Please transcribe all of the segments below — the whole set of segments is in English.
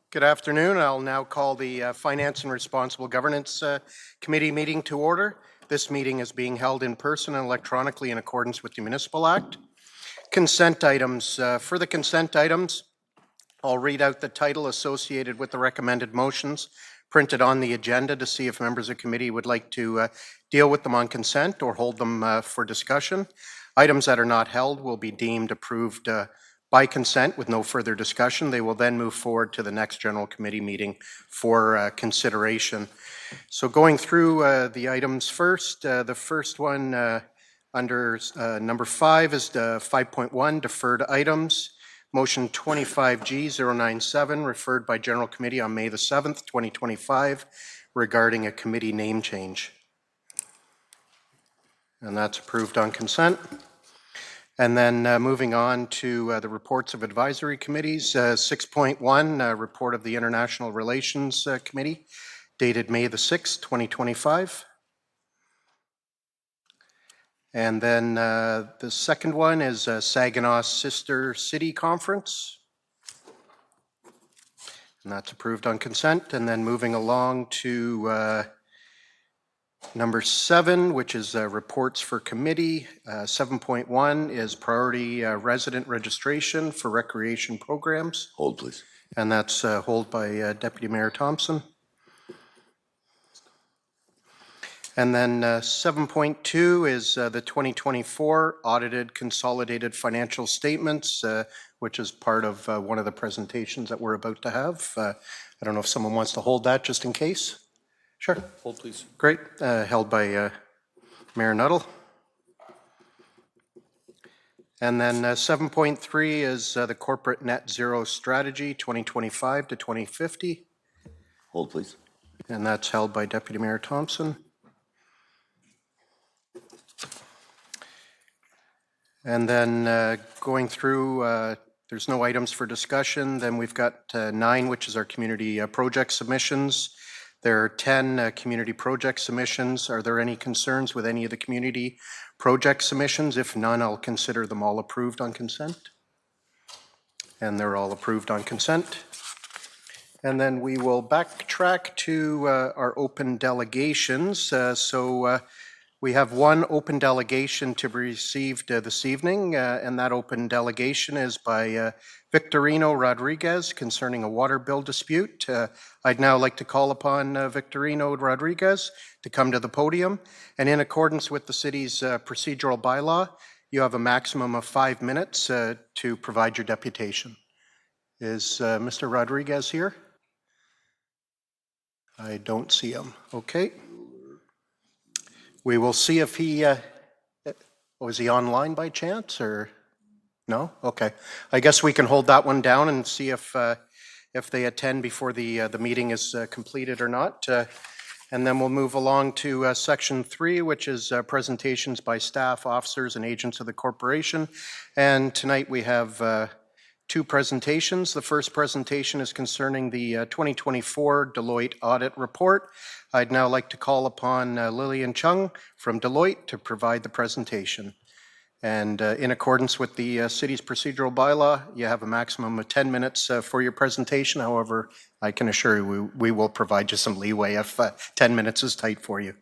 Good afternoon. I'll now call the Finance and Responsible Governance Committee meeting to order. This meeting is being held in person and electronically in accordance with the Municipal Act. Consent items. For the consent items, I'll read out the title associated with the recommended motions printed on the agenda to see if members of committee would like to deal with them on consent or hold them for discussion. Items that are not held will be deemed approved by consent with no further discussion. They will then move forward to the next general committee meeting for consideration. So going through the items first, the first one under number 5 is the 5.1 deferred items. Motion 25G097 referred by General Committee on May the 7th, 2025 regarding a committee name change. And that's approved on consent. And then moving on to the reports of advisory committees, 6.1, report of the International Relations Committee, dated May the 6th, 2025. And then the second one is Saginaw Sister City Conference. And that's approved on consent. And then moving along to number 7, which is reports for committee. 7.1 is priority resident registration for recreation programs. Hold, please. And that's hold by Deputy Mayor Thompson. And then 7.2 is the 2024 audited consolidated financial statements, which is part of one of the presentations that we're about to have. I don't know if someone wants to hold that just in case. Sure. Hold, please. Great. Held by Mayor Nuttall. And then 7.3 is the corporate net zero strategy 2025 to 2050. Hold, please. And that's held by Deputy Mayor Thompson. And then going through, there's no items for discussion. Then we've got 9, which is our community project submissions. There are 10 community project submissions. Are there any concerns with any of the community project submissions? If none, I'll consider them all approved on consent. And they're all approved on consent. And then we will backtrack to our open delegations. We have one open delegation to be received this evening, and that open delegation is by Victorino Rodriguez concerning a water bill dispute. I'd now like to call upon Victorino Rodriguez to come to the podium, and in accordance with the city's procedural bylaw, you have a maximum of 5 minutes to provide your deputation. Is Mr. Rodriguez here? I don't see him. Okay. We will see if he, was he online by chance or no? Okay. I guess we can hold that one down and see if they attend before the meeting is completed or not. And then we'll move along to section 3, which is presentations by staff, officers, and agents of the corporation. And tonight we have 2 presentations. The first presentation is concerning the 2024 Deloitte Audit Report. I'd now like to call upon Lillian Chung from Deloitte to provide the presentation. And in accordance with the city's procedural bylaw, you have a maximum of 10 minutes for your presentation. However, I can assure you we will provide you some leeway if 10 minutes is tight for you.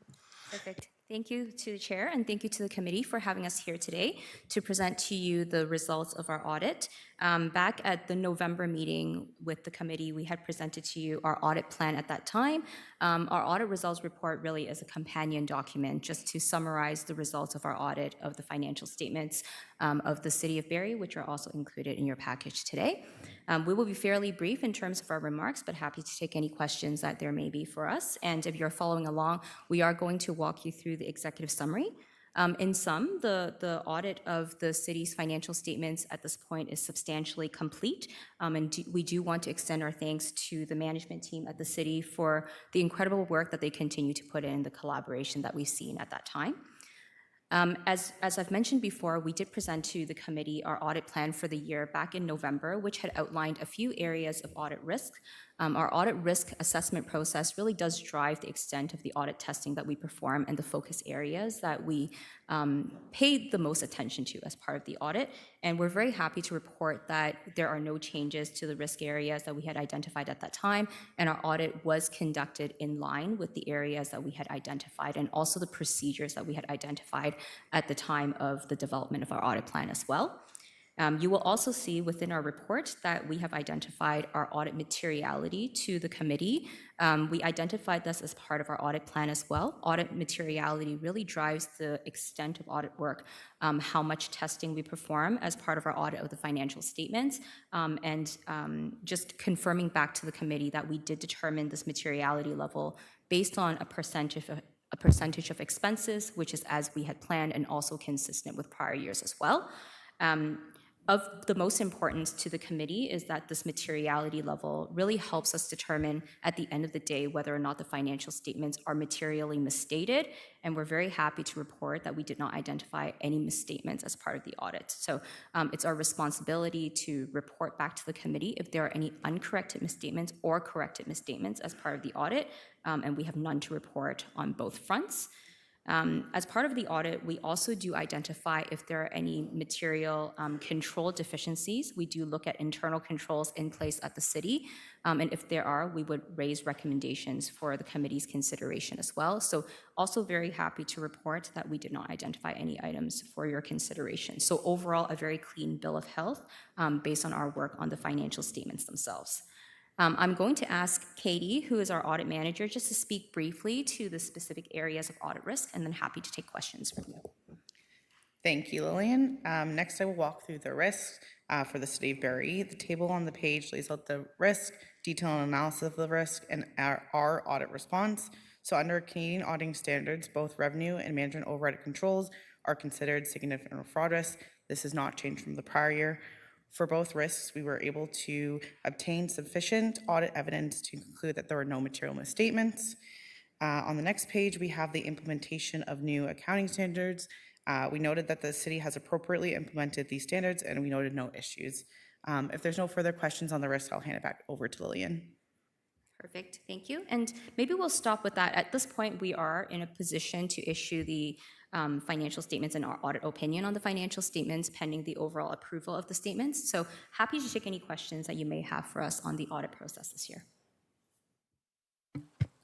Perfect. Thank you to the chair and thank you to the committee for having us here today to present to you the results of our audit. Back at the November meeting with the committee, we had presented to you our audit plan at that time. Our audit results report really is a companion document just to summarize the results of our audit of the financial statements of the City of Barrie, which are also included in your package today. We will be fairly brief in terms of our remarks, but happy to take any questions that there may be for us. And if you're following along, we are going to walk you through the executive summary. In sum, the audit of the city's financial statements at this point is substantially complete, and we do want to extend our thanks to the management team at the city for the incredible work that they continue to put in, the collaboration that we've seen at that time. As I've mentioned before, we did present to the committee our audit plan for the year back in November, which had outlined a few areas of audit risk Our audit risk assessment process really does drive the extent of the audit testing that we perform and the focus areas that we pay the most attention to as part of the audit. And we're very happy to report that there are no changes to the risk areas that we had identified at that time, and our audit was conducted in line with the areas that we had identified and also the procedures that we had identified at the time of the development of our audit plan as well. You will also see within our report that we have identified our audit materiality to the committee. We identified this as part of our audit plan as well. Audit materiality really drives the extent of audit work, how much testing we perform as part of our audit of the financial statements, and just confirming back to the committee that we did determine this materiality level based on a percentage of expenses, which is as we had planned and also consistent with prior years as well. Of the most importance to the committee is that this materiality level really helps us determine at the end of the day whether or not the financial statements are materially misstated, and we're very happy to report that we did not identify any misstatements as part of the audit. So it's our responsibility to report back to the committee if there are any uncorrected misstatements or corrected misstatements as part of the audit, and we have none to report on both fronts. As part of the audit, we also do identify if there are any material control deficiencies. We do look at internal controls in place at the city, and if there are, we would raise recommendations for the committee's consideration as well. So also very happy to report that we did not identify any items for your consideration. So overall, a very clean bill of health based on our work on the financial statements themselves. I'm going to ask Katie, who is our audit manager, just to speak briefly to the specific areas of audit risk, and then happy to take questions from you. Thank you, Lillian. Next, I will walk through the risks for the City of Barrie. The table on the page lays out the risk, detailed analysis of the risk, and our audit response. So under Canadian auditing standards, both revenue and management override controls are considered significant fraud risk. This has not changed from the prior year. For both risks, we were able to obtain sufficient audit evidence to conclude that there were no material misstatements. On the next page, we have the implementation of new accounting standards. We noted that the city has appropriately implemented these standards, and we noted no issues. If there's no further questions on the risk, I'll hand it back over to Lillian. Perfect, thank you. And maybe we'll stop with that. At this point, we are in a position to issue the financial statements and our audit opinion on the financial statements pending the overall approval of the statements. So happy to take any questions that you may have for us on the audit process this year.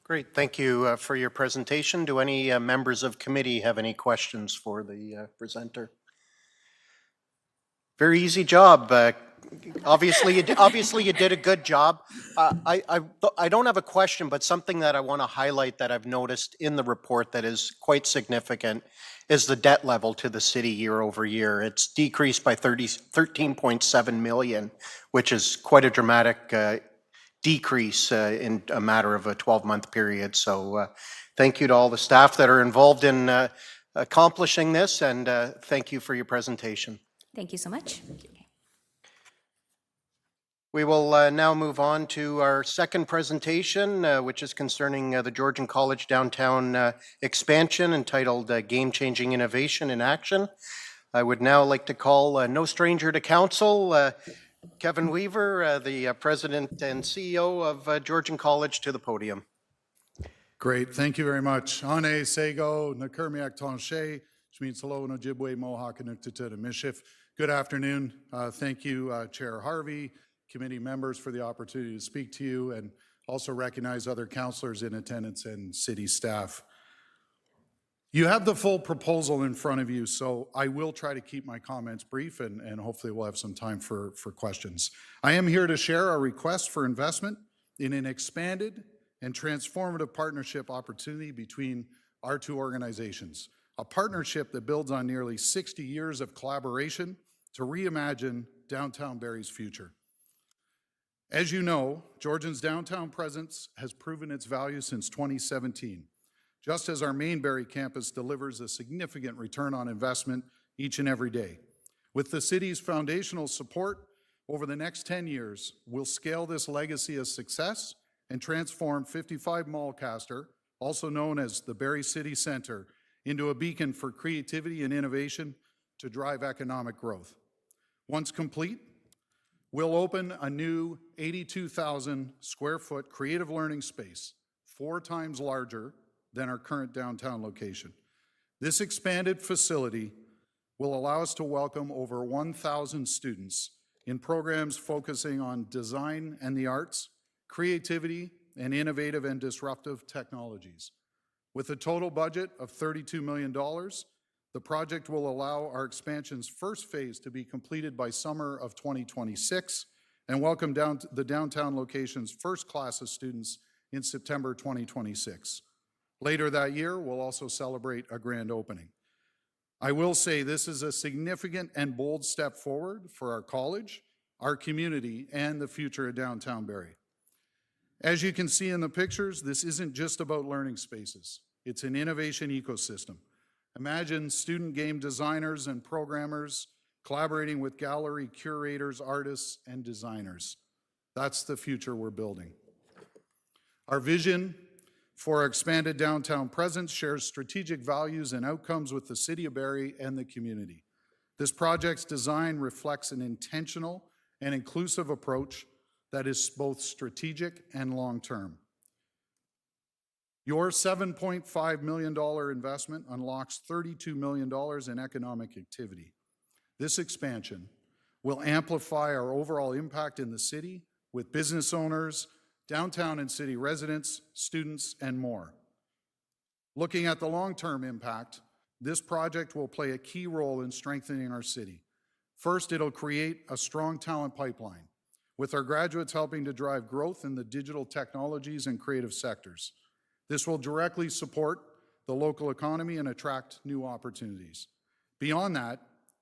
Great, thank you for your presentation. Do any members of committee have any questions for the presenter? Very easy job. Obviously, you did a good job. I don't have a question, but something that I want to highlight that I've noticed in the report that is quite significant is the debt level to the city year over year. It's decreased by 13.7 million, which is quite a dramatic decrease in a matter of a 12-month period. So thank you to all the staff that are involved in accomplishing this, and thank you for your presentation. Thank you so much. We will now move on to our second presentation, which is concerning the Georgian College downtown expansion, entitled Game-Changing Innovation in Action. I would now like to call no stranger to council, Kevin Weaver, the President and CEO of Georgian College, to the podium. Great, thank you very much. Ane Sego, Nakurmiak Tonshe, which means hello in Ojibwe, Mohawk, and Nuktata Mishif. Good afternoon. Thank you, Chair Harvey, committee members, for the opportunity to speak to you, and also recognize other councillors in attendance and city staff. You have the full proposal in front of you, so I will try to keep my comments brief, and hopefully we'll have some time for questions. I am here to share our request for investment in an expanded and transformative partnership opportunity between our two organizations, a partnership that builds on nearly 60 years of collaboration to reimagine downtown Barrie's future. As you know, Georgian's downtown presence has proven its value since 2017, just as our main Barrie campus delivers a significant return on investment each and every day. With the city's foundational support, over the next 10 years, we'll scale this legacy of success and transform 55 Malcaster, also known as the Barrie City Centre, into a beacon for creativity and innovation to drive economic growth. Once complete, We'll open a new 82,000 square foot creative learning space, 4 times larger than our current downtown location. This expanded facility will allow us to welcome over 1,000 students in programs focusing on design and the arts, creativity, and innovative and disruptive technologies. With a total budget of $32 million, the project will allow our expansion's first phase to be completed by summer of 2026 and welcome the downtown location's first class of students in September 2026. Later that year, we'll also celebrate a grand opening. I will say this is a significant and bold step forward for our college, our community, and the future of downtown Barrie. As you can see in the pictures, this isn't just about learning spaces. It's an innovation ecosystem. Imagine student game designers and programmers collaborating with gallery curators, artists, and designers. That's the future we're building. Our vision for our expanded downtown presence shares strategic values and outcomes with the City of Barrie and the community. This project's design reflects an intentional and inclusive approach that is both strategic and long-term. Your $7.5 million investment unlocks $32 million in economic activity. This expansion will amplify our overall impact in the city with business owners, downtown and city residents, students, and more. Looking at the long-term impact, this project will play a key role in strengthening our city. First, it'll create a strong talent pipeline, with our graduates helping to drive growth in the digital technologies and creative sectors. This will directly support the local economy and attract new opportunities. Beyond that,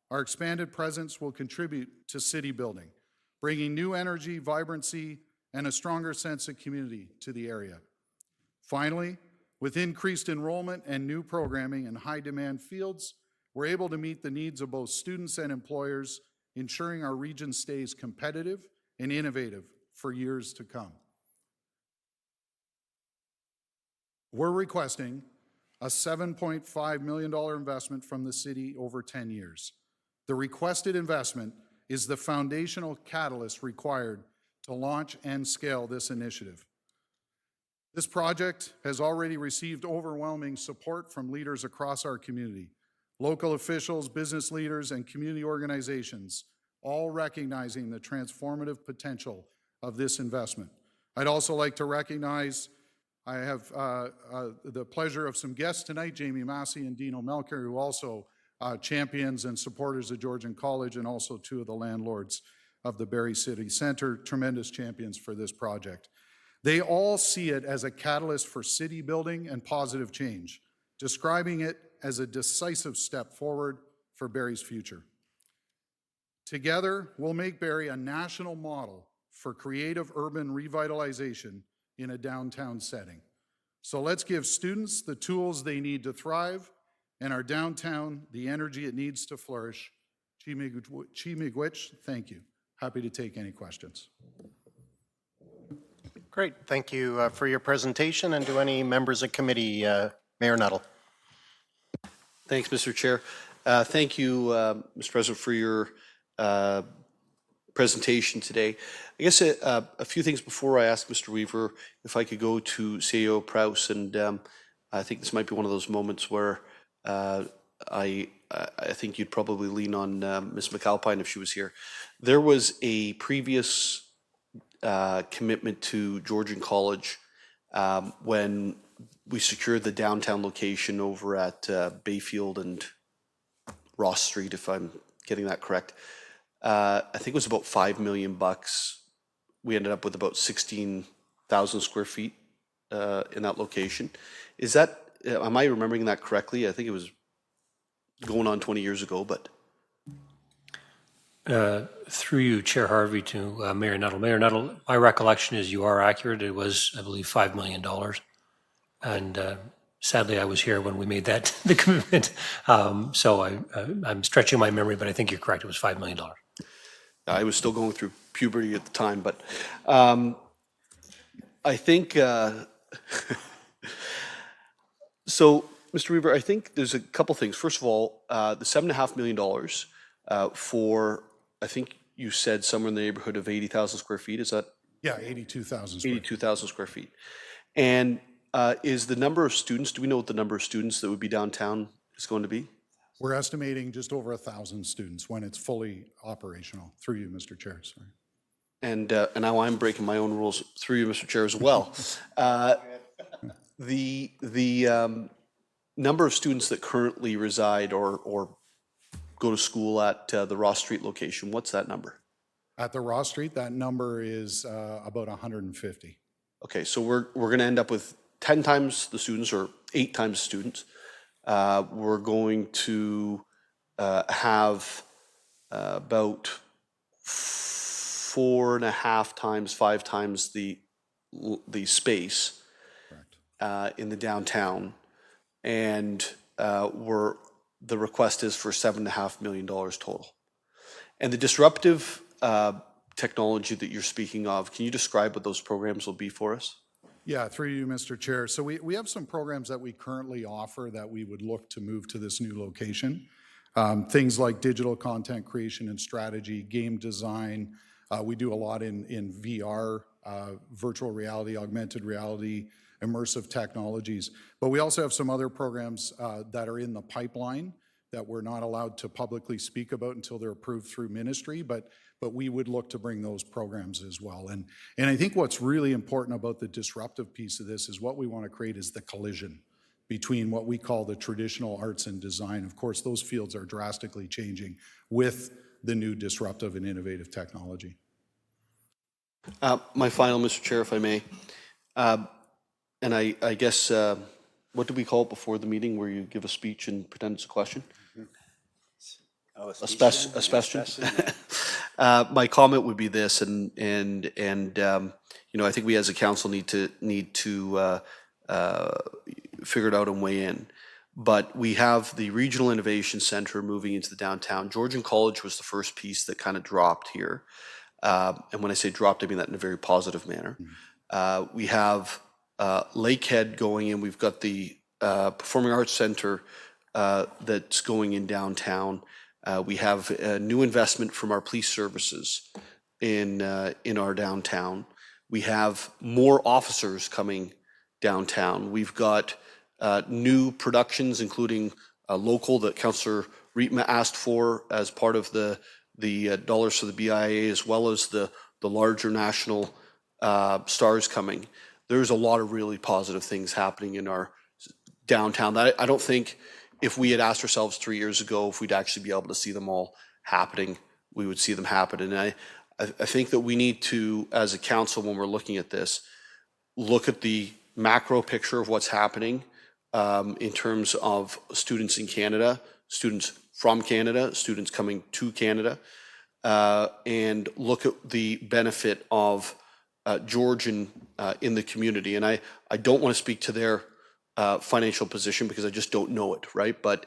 our expanded presence will contribute to city building, bringing new energy, vibrancy, and a stronger sense of community to the area. Finally, with increased enrollment and new programming in high-demand fields, we're able to meet the needs of both students and employers, ensuring our region stays competitive and innovative for years to come. We're requesting a $7.5 million investment from the city over 10 years. The requested investment is the foundational catalyst required to launch and scale this initiative. This project has already received overwhelming support from leaders across our community, local officials, business leaders, and community organizations, all recognizing the transformative potential of this investment. I'd also like to recognize, I have the pleasure of some guests tonight, Jamie Massey and Dino Melker, who also champions and supporters of Georgian College, and also 2 of the landlords of the Barrie City Centre, tremendous champions for this project. They all see it as a catalyst for city building and positive change, describing it as a decisive step forward for Barrie's future. Together, we'll make Barrie a national model for creative urban revitalization in a downtown setting. So let's give students the tools they need to thrive, and our downtown the energy it needs to flourish. Chi-miigwech, thank you. Happy to take any questions. Great, thank you for your presentation. And do any members of committee, Mayor Nuttall? Thanks, Mr. Chair. Thank you, Mr. President, for your presentation today. I guess a few things before I ask Mr. Weaver if I could go to CEO Prowse, and I think this might be one of those moments where I think you'd probably lean on Ms. McAlpine if she was here. There was a previous commitment to Georgian College when we secured the downtown location over at Bayfield and Ross Street, if I'm getting that correct. I think it was about $5 million. We ended up with about 16,000 square feet in that location. Is that, am I remembering that correctly? I think it was going on 20 years ago, but. Through you, Chair Harvey, to Mayor Nuttall. Mayor Nuttall, my recollection is you are accurate. It was, I believe, $5 million. And sadly, I was here when we made that the commitment. So I'm stretching my memory, but I think you're correct. It was $5 million. I was still going through puberty at the time, but I think, so Mr. Weaver, I think there's a couple things. First of all, the $7.5 million for, I think you said somewhere in the neighborhood of 80,000 square feet. Is that Yeah, 82,000 square feet. 82,000 square feet? And is the number of students, do we know what the number of students that would be downtown is going to be? We're estimating just over 1,000 students when it's fully operational. Through you, Mr. Chair, sorry. And now I'm breaking my own rules through you, Mr. Chair, as well. The number of students that currently reside or go to school at the Ross Street location, what's that number? At the Ross Street, that number is about 150. Okay, so we're going to end up with 10 times the students or 8 times the students. We're going to have about 4.5 times, 5 times the space in the downtown, and the request is for $7.5 million total. And the disruptive technology that you're speaking of, can you describe what those programs will be for us? Yeah, through you, Mr. Chair. So we have some programs that we currently offer that we would look to move to this new location. Things like digital content creation and strategy, game design. We do a lot in VR, virtual reality, augmented reality, immersive technologies. But we also have some other programs that are in the pipeline that we're not allowed to publicly speak about until they're approved through ministry, but we would look to bring those programs as well. And I think what's really important about the disruptive piece of this is what we want to create is the collision between what we call the traditional arts and design. Of course, those fields are drastically changing with the new disruptive and innovative technology. My final, Mr. Chair, if I may, and I guess, what do we call it before the meeting where you give a speech and pretend it's a question? Oh, A question. My comment would be this, and you know, I think we as a council need to figure it out and weigh in. But we have the Regional Innovation Center moving into the downtown. Georgian College was the first piece that kind of dropped here. And when I say dropped, I mean that in a very positive manner. We have Lakehead going in. We've got the Performing Arts Center that's going in downtown. We have a new investment from our police services in our downtown. We have more officers coming downtown. We've got new productions, including a local that Councillor Rietma asked for as part of the dollars for the BIA, as well as the larger national stars coming. There's a lot of really positive things happening in our downtown. I don't think if we had asked ourselves 3 years ago if we'd actually be able to see them all happening, we would see them happen. And I think that we need to, as a council, when we're looking at this, look at the macro picture of what's happening in terms of students in Canada, students from Canada, students coming to Canada, and look at the benefit of Georgian in the community. And I don't want to speak to their financial position because I just don't know it, right? But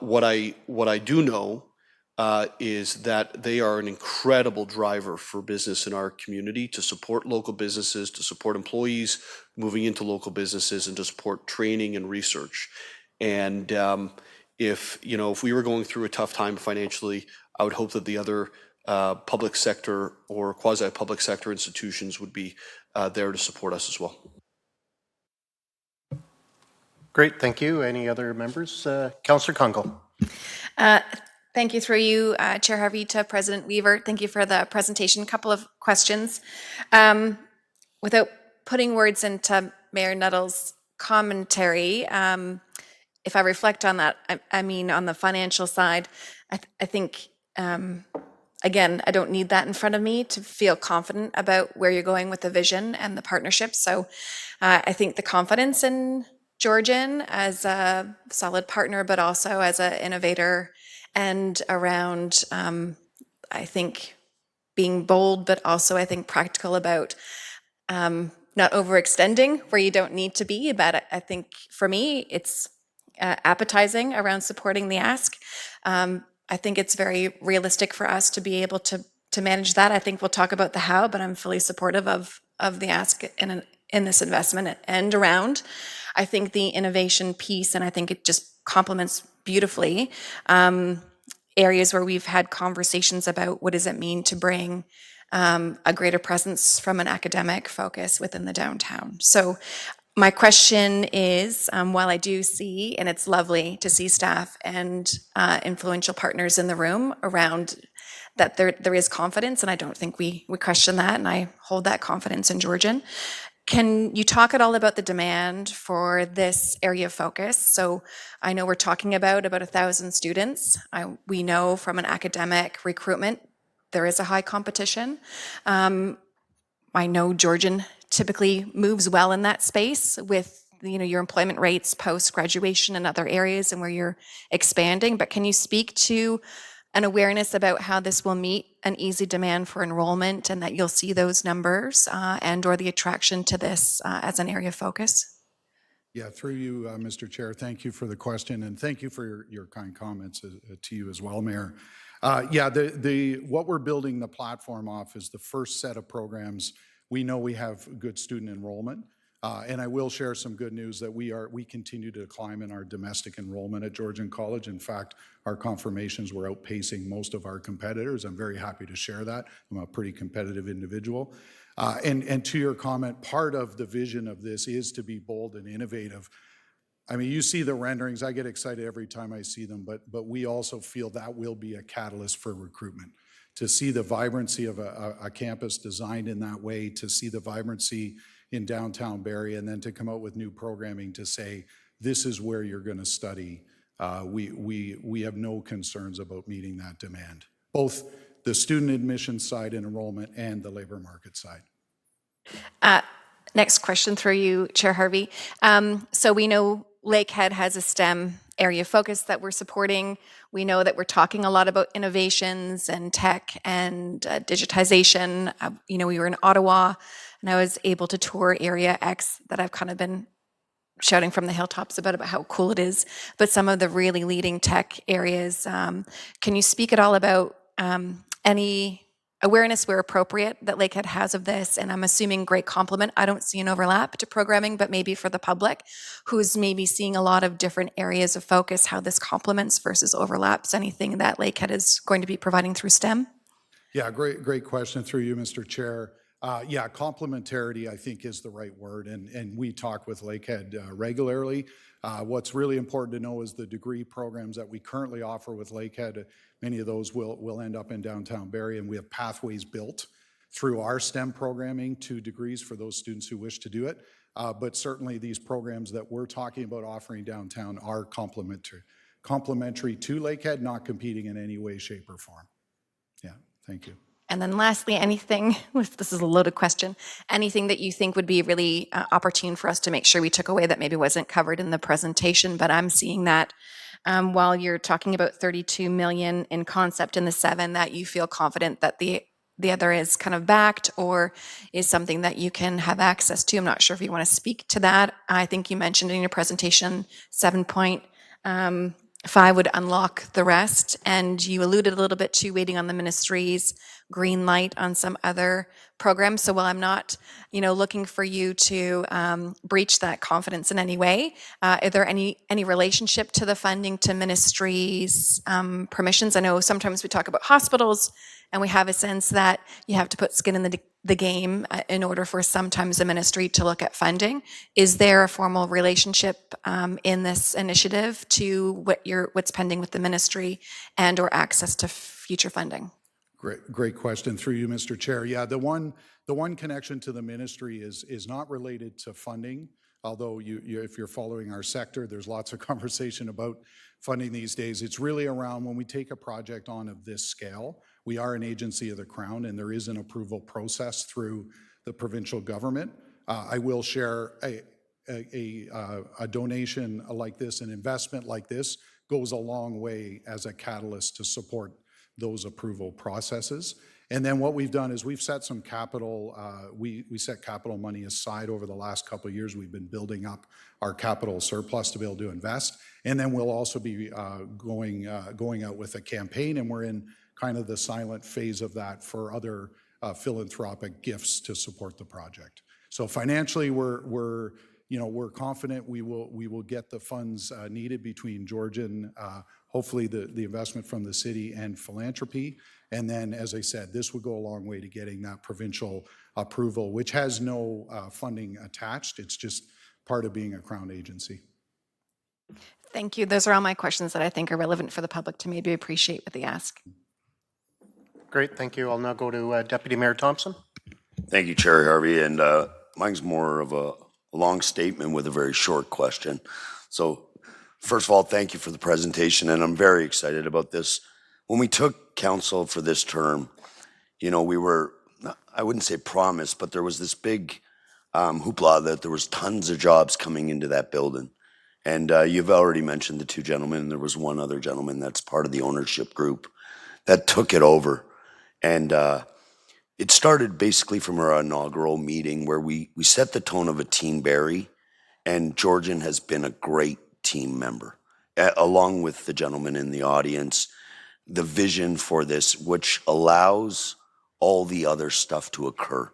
what I do know is that they are an incredible driver for business in our community, to support local businesses, to support employees moving into local businesses, and to support training and research. And if we were going through a tough time financially, I would hope that the other public sector or quasi-public sector institutions would be there to support us as well. Great, thank you. Any other members? Councillor Kunkel. Thank you, through you, Chair Harvey, to President Weaver. Thank you for the presentation. Couple of questions. Without putting words into Mayor Nuttall's commentary, if I reflect on that, I mean, on the financial side, I think, again, I don't need that in front of me to feel confident about where you're going with the vision and the partnership. So I think the confidence in Georgian as a solid partner, but also as an innovator, and around, I think, being bold, but also I think practical about not overextending where you don't need to be. But I think for me, it's appetizing around supporting the ask. I think it's very realistic for us to be able to manage that. I think we'll talk about the how, but I'm fully supportive of the ask in this investment and around. I think the innovation piece, and I think it just complements beautifully, areas where we've had conversations about what does it mean to bring a greater presence from an academic focus within the downtown. So my question is, while I do see, and it's lovely to see staff and influential partners in the room around that there is confidence, and I don't think we question that, and I hold that confidence in Georgian. Can you talk at all about the demand for this area of focus? So I know we're talking about 1,000 students. We know from an academic recruitment, there is a high competition. I know Georgian typically moves well in that space with your employment rates post-graduation and other areas and where you're expanding, but can you speak to an awareness about how this will meet an easy demand for enrollment and that you'll see those numbers and or the attraction to this as an area of focus? Yeah, through you, Mr. Chair, thank you for the question, and thank you for your kind comments to you as well, Mayor. Yeah, what we're building the platform off is the first set of programs. We know we have good student enrollment, and I will share some good news that we continue to climb in our domestic enrollment at Georgian College. In fact, our confirmations were outpacing most of our competitors. I'm very happy to share that. I'm a pretty competitive individual. And to your comment, part of the vision of this is to be bold and innovative. I mean, you see the renderings. I get excited every time I see them, but we also feel that will be a catalyst for recruitment. To see the vibrancy of a campus designed in that way, to see the vibrancy in downtown Barrie, and then to come out with new programming to say, this is where you're going to study. We have no concerns about meeting that demand, both the student admission side and enrollment and the labor market side. Next question through you, Chair Harvey. So we know Lakehead has a STEM area of focus that we're supporting. We know that we're talking a lot about innovations and tech and digitization. We were in Ottawa, and I was able to tour Area X that I've kind of been shouting from the hilltops about how cool it is, but some of the really leading tech areas. Can you speak at all about any awareness where appropriate that Lakehead has of this? And I'm assuming great compliment. I don't see an overlap to programming, but maybe for the public who's maybe seeing a lot of different areas of focus, how this complements versus overlaps anything that Lakehead is going to be providing through STEM? Yeah, great question through you, Mr. Chair. Yeah, complementarity, I think, is the right word, and we talk with Lakehead regularly. What's really important to know is the degree programs that we currently offer with Lakehead, many of those will end up in downtown Barrie, and we have pathways built through our STEM programming to degrees for those students who wish to do it. But certainly these programs that we're talking about offering downtown are complementary to Lakehead, not competing in any way, shape, or form. Yeah, thank you. And then lastly, anything, this is a loaded question, anything that you think would be really opportune for us to make sure we took away that maybe wasn't covered in the presentation, but I'm seeing that while you're talking about 32 million in concept in the 7, that you feel confident that the other is kind of backed or is something that you can have access to. I'm not sure if you want to speak to that. I think you mentioned in your presentation 7.5 would unlock the rest, and you alluded a little bit to waiting on the ministry's green light on some other programs. So while I'm not, looking for you to breach that confidence in any way, are there any relationship to the funding to ministries' permissions? I know sometimes we talk about hospitals, and we have a sense that you have to put skin in the game in order for sometimes a ministry to look at funding. Is there a formal relationship in this initiative to what's pending with the ministry and or access to future funding? Great question through you, Mr. Chair. Yeah, the one connection to the ministry is not related to funding, although if you're following our sector, there's lots of conversation about funding these days. It's really around when we take a project on of this scale, we are an agency of the Crown, and there is an approval process through the provincial government. I will share a donation like this, an investment like this, goes a long way as a catalyst to support those approval processes. And then what we've done is we've set some capital, we set capital money aside over the last couple of years. We've been building up our capital surplus to be able to invest. And then we'll also be going out with a campaign, and we're in kind of the silent phase of that for other philanthropic gifts to support the project. So financially, we're confident we will get the funds needed between Georgian, hopefully the investment from the city and philanthropy. And then, as I said, this would go a long way to getting that provincial approval, which has no funding attached. It's just part of being a Crown agency. Thank you. Those are all my questions that I think are relevant for the public to maybe appreciate what they ask. Great, thank you. I'll now go to Deputy Mayor Thompson. Thank you, Chair Harvey. And mine's more of a long statement with a very short question. So first of all, thank you for the presentation, and I'm very excited about this. When we took council for this term, you know, we were, I wouldn't say promised, but there was this big hoopla that there was tons of jobs coming into that building. And you've already mentioned the two gentlemen. There was one other gentleman that's part of the ownership group that took it over. And it started basically from our inaugural meeting where we set the tone of a Team Barrie, and Georgian has been a great team member, along with the gentleman in the audience. The vision for this, which allows all the other stuff to occur.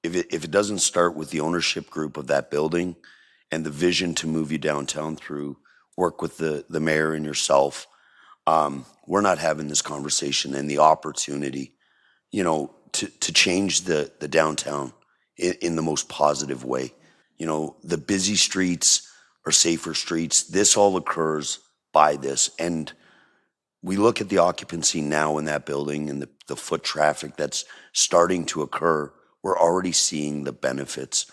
If it doesn't start with the ownership group of that building and the vision to move you downtown through work with the mayor and yourself, we're not having this conversation and the opportunity, you know, to change the downtown in the most positive way. You know, the busy streets are safer streets. This all occurs by this. And we look at the occupancy now in that building and the foot traffic that's starting to occur. We're already seeing the benefits.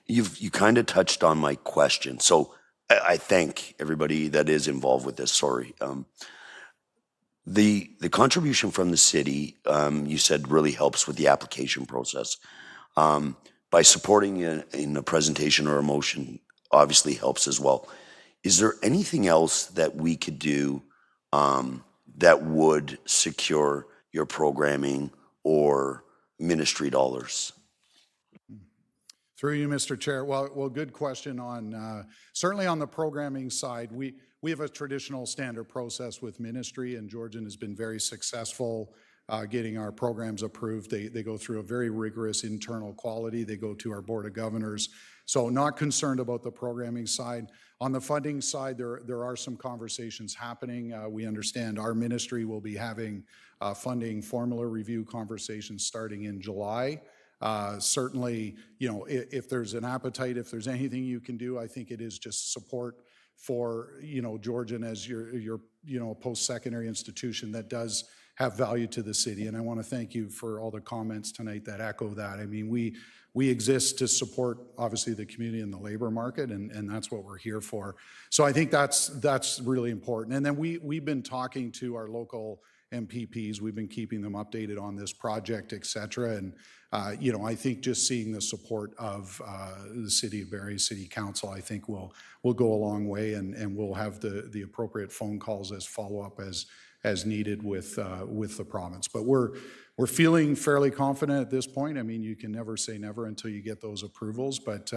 You kind of touched on my question. So I thank everybody that is involved with this. Sorry. The contribution from the city, you said, really helps with the application process. By supporting in a presentation or a motion, obviously helps as well. Is there anything else that we could do that would secure your programming or ministry dollars? Through you, Mr. Chair. Well, good question on, certainly on the programming side, we have a traditional standard process with ministry, and Georgian has been very successful getting our programs approved. They go through a very rigorous internal quality. They go to our Board of Governors. So not concerned about the programming side. On the funding side, there are some conversations happening. We understand our ministry will be having funding formula review conversations starting in July. Certainly, you know, if there's an appetite, if there's anything you can do, I think it is just support for, you know, Georgian as your you know, post-secondary institution that does have value to the city. And I want to thank you for all the comments tonight that echo that. I mean, we exist to support, obviously, the community and the labor market, and that's what we're here for. So I think that's really important. And then we've been talking to our local MPPs. We've been keeping them updated on this project, et cetera. And, you know, I think just seeing the support of the City of Barrie City Council, I think will go a long way, and we'll have the appropriate phone calls as follow-up as needed with the province. But we're feeling fairly confident at this point. I mean, you can never say never until you get those approvals, but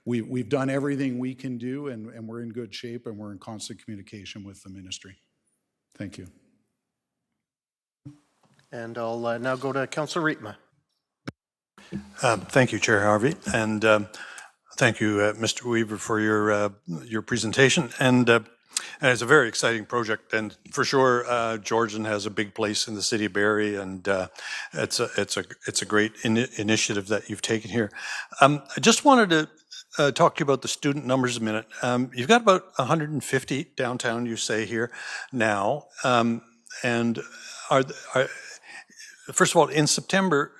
we've done everything we can do, and we're in good shape, and we're in constant communication with the ministry. Thank you. And I'll now go to Councillor Rietma. Thank you, Chair Harvey, and thank you, Mr. Weaver, for your presentation. And it's a very exciting project, and for sure, Georgian has a big place in the City of Barrie, and it's a great initiative that you've taken here. I just wanted to talk to you about the student numbers a minute. You've got about 150 downtown, you say here now, and first of all, in September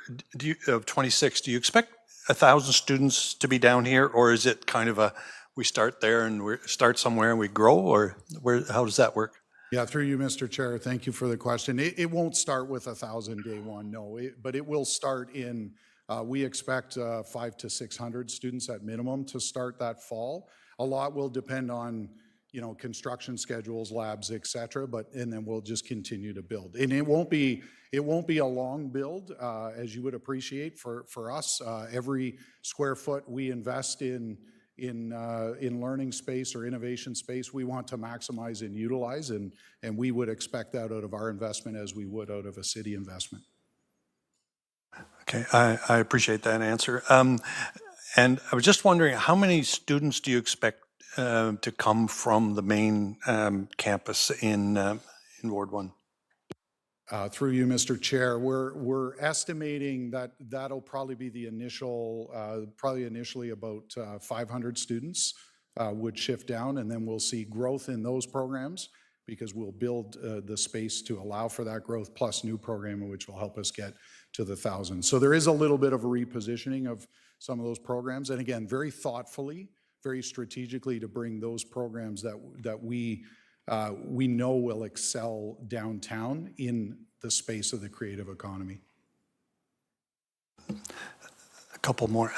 of 26, do you expect 1,000 students to be down here, or is it kind of we start there and we start somewhere and we grow, or how does that work? Yeah, through you, Mr. Chair, thank you for the question. It won't start with 1,000 day one, no, but it will start in, we expect 500 to 600 students at minimum to start that fall. A lot will depend on, you know, construction schedules, labs, et cetera, and then we'll just continue to build. And it won't be a long build, as you would appreciate for us. Every square foot we invest in learning space or innovation space, we want to maximize and utilize, and we would expect that out of our investment as we would out of a city investment. Okay, I appreciate that answer. And I was just wondering, how many students do you expect to come from the main campus in Ward 1? Through you, Mr. Chair, we're estimating that that'll probably be the initial, probably initially about 500 students would shift down, and then we'll see growth in those programs because we'll build the space to allow for that growth, plus new programming, which will help us get to the 1,000. So there is a little bit of a repositioning of some of those programs, and again, very thoughtfully, very strategically to bring those programs that we know will excel downtown in the space of the creative economy. A couple more.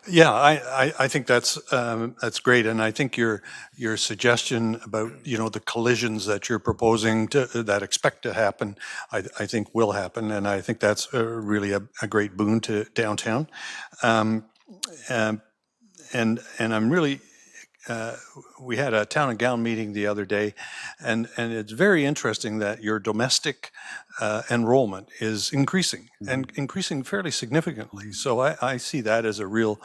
Yeah, I think that's great, and I think your suggestion about the collisions that you're proposing that expect to happen, I think will happen, and I think that's really a great boon to downtown, and I'm really. We had a town and gown meeting the other day, and it's very interesting that your domestic enrollment is increasing and increasing fairly significantly. So I see that as a real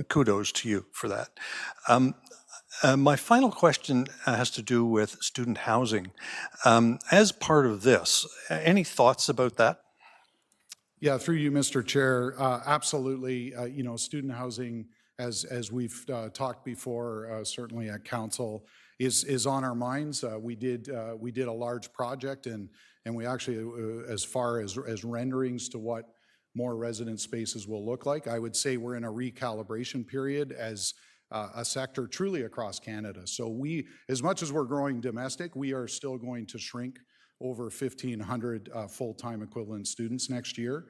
kudos to you for that. My final question has to do with student housing. As part of this, any thoughts about that? Yeah, through you, Mr. Chair, absolutely. Student housing, as we've talked before, certainly at council, is on our minds. We did a large project, and we actually, as far as renderings to what more resident spaces will look like, I would say we're in a recalibration period as a sector truly across Canada. So we, as much as we're growing domestic, we are still going to shrink over 1,500 full-time equivalent students next year.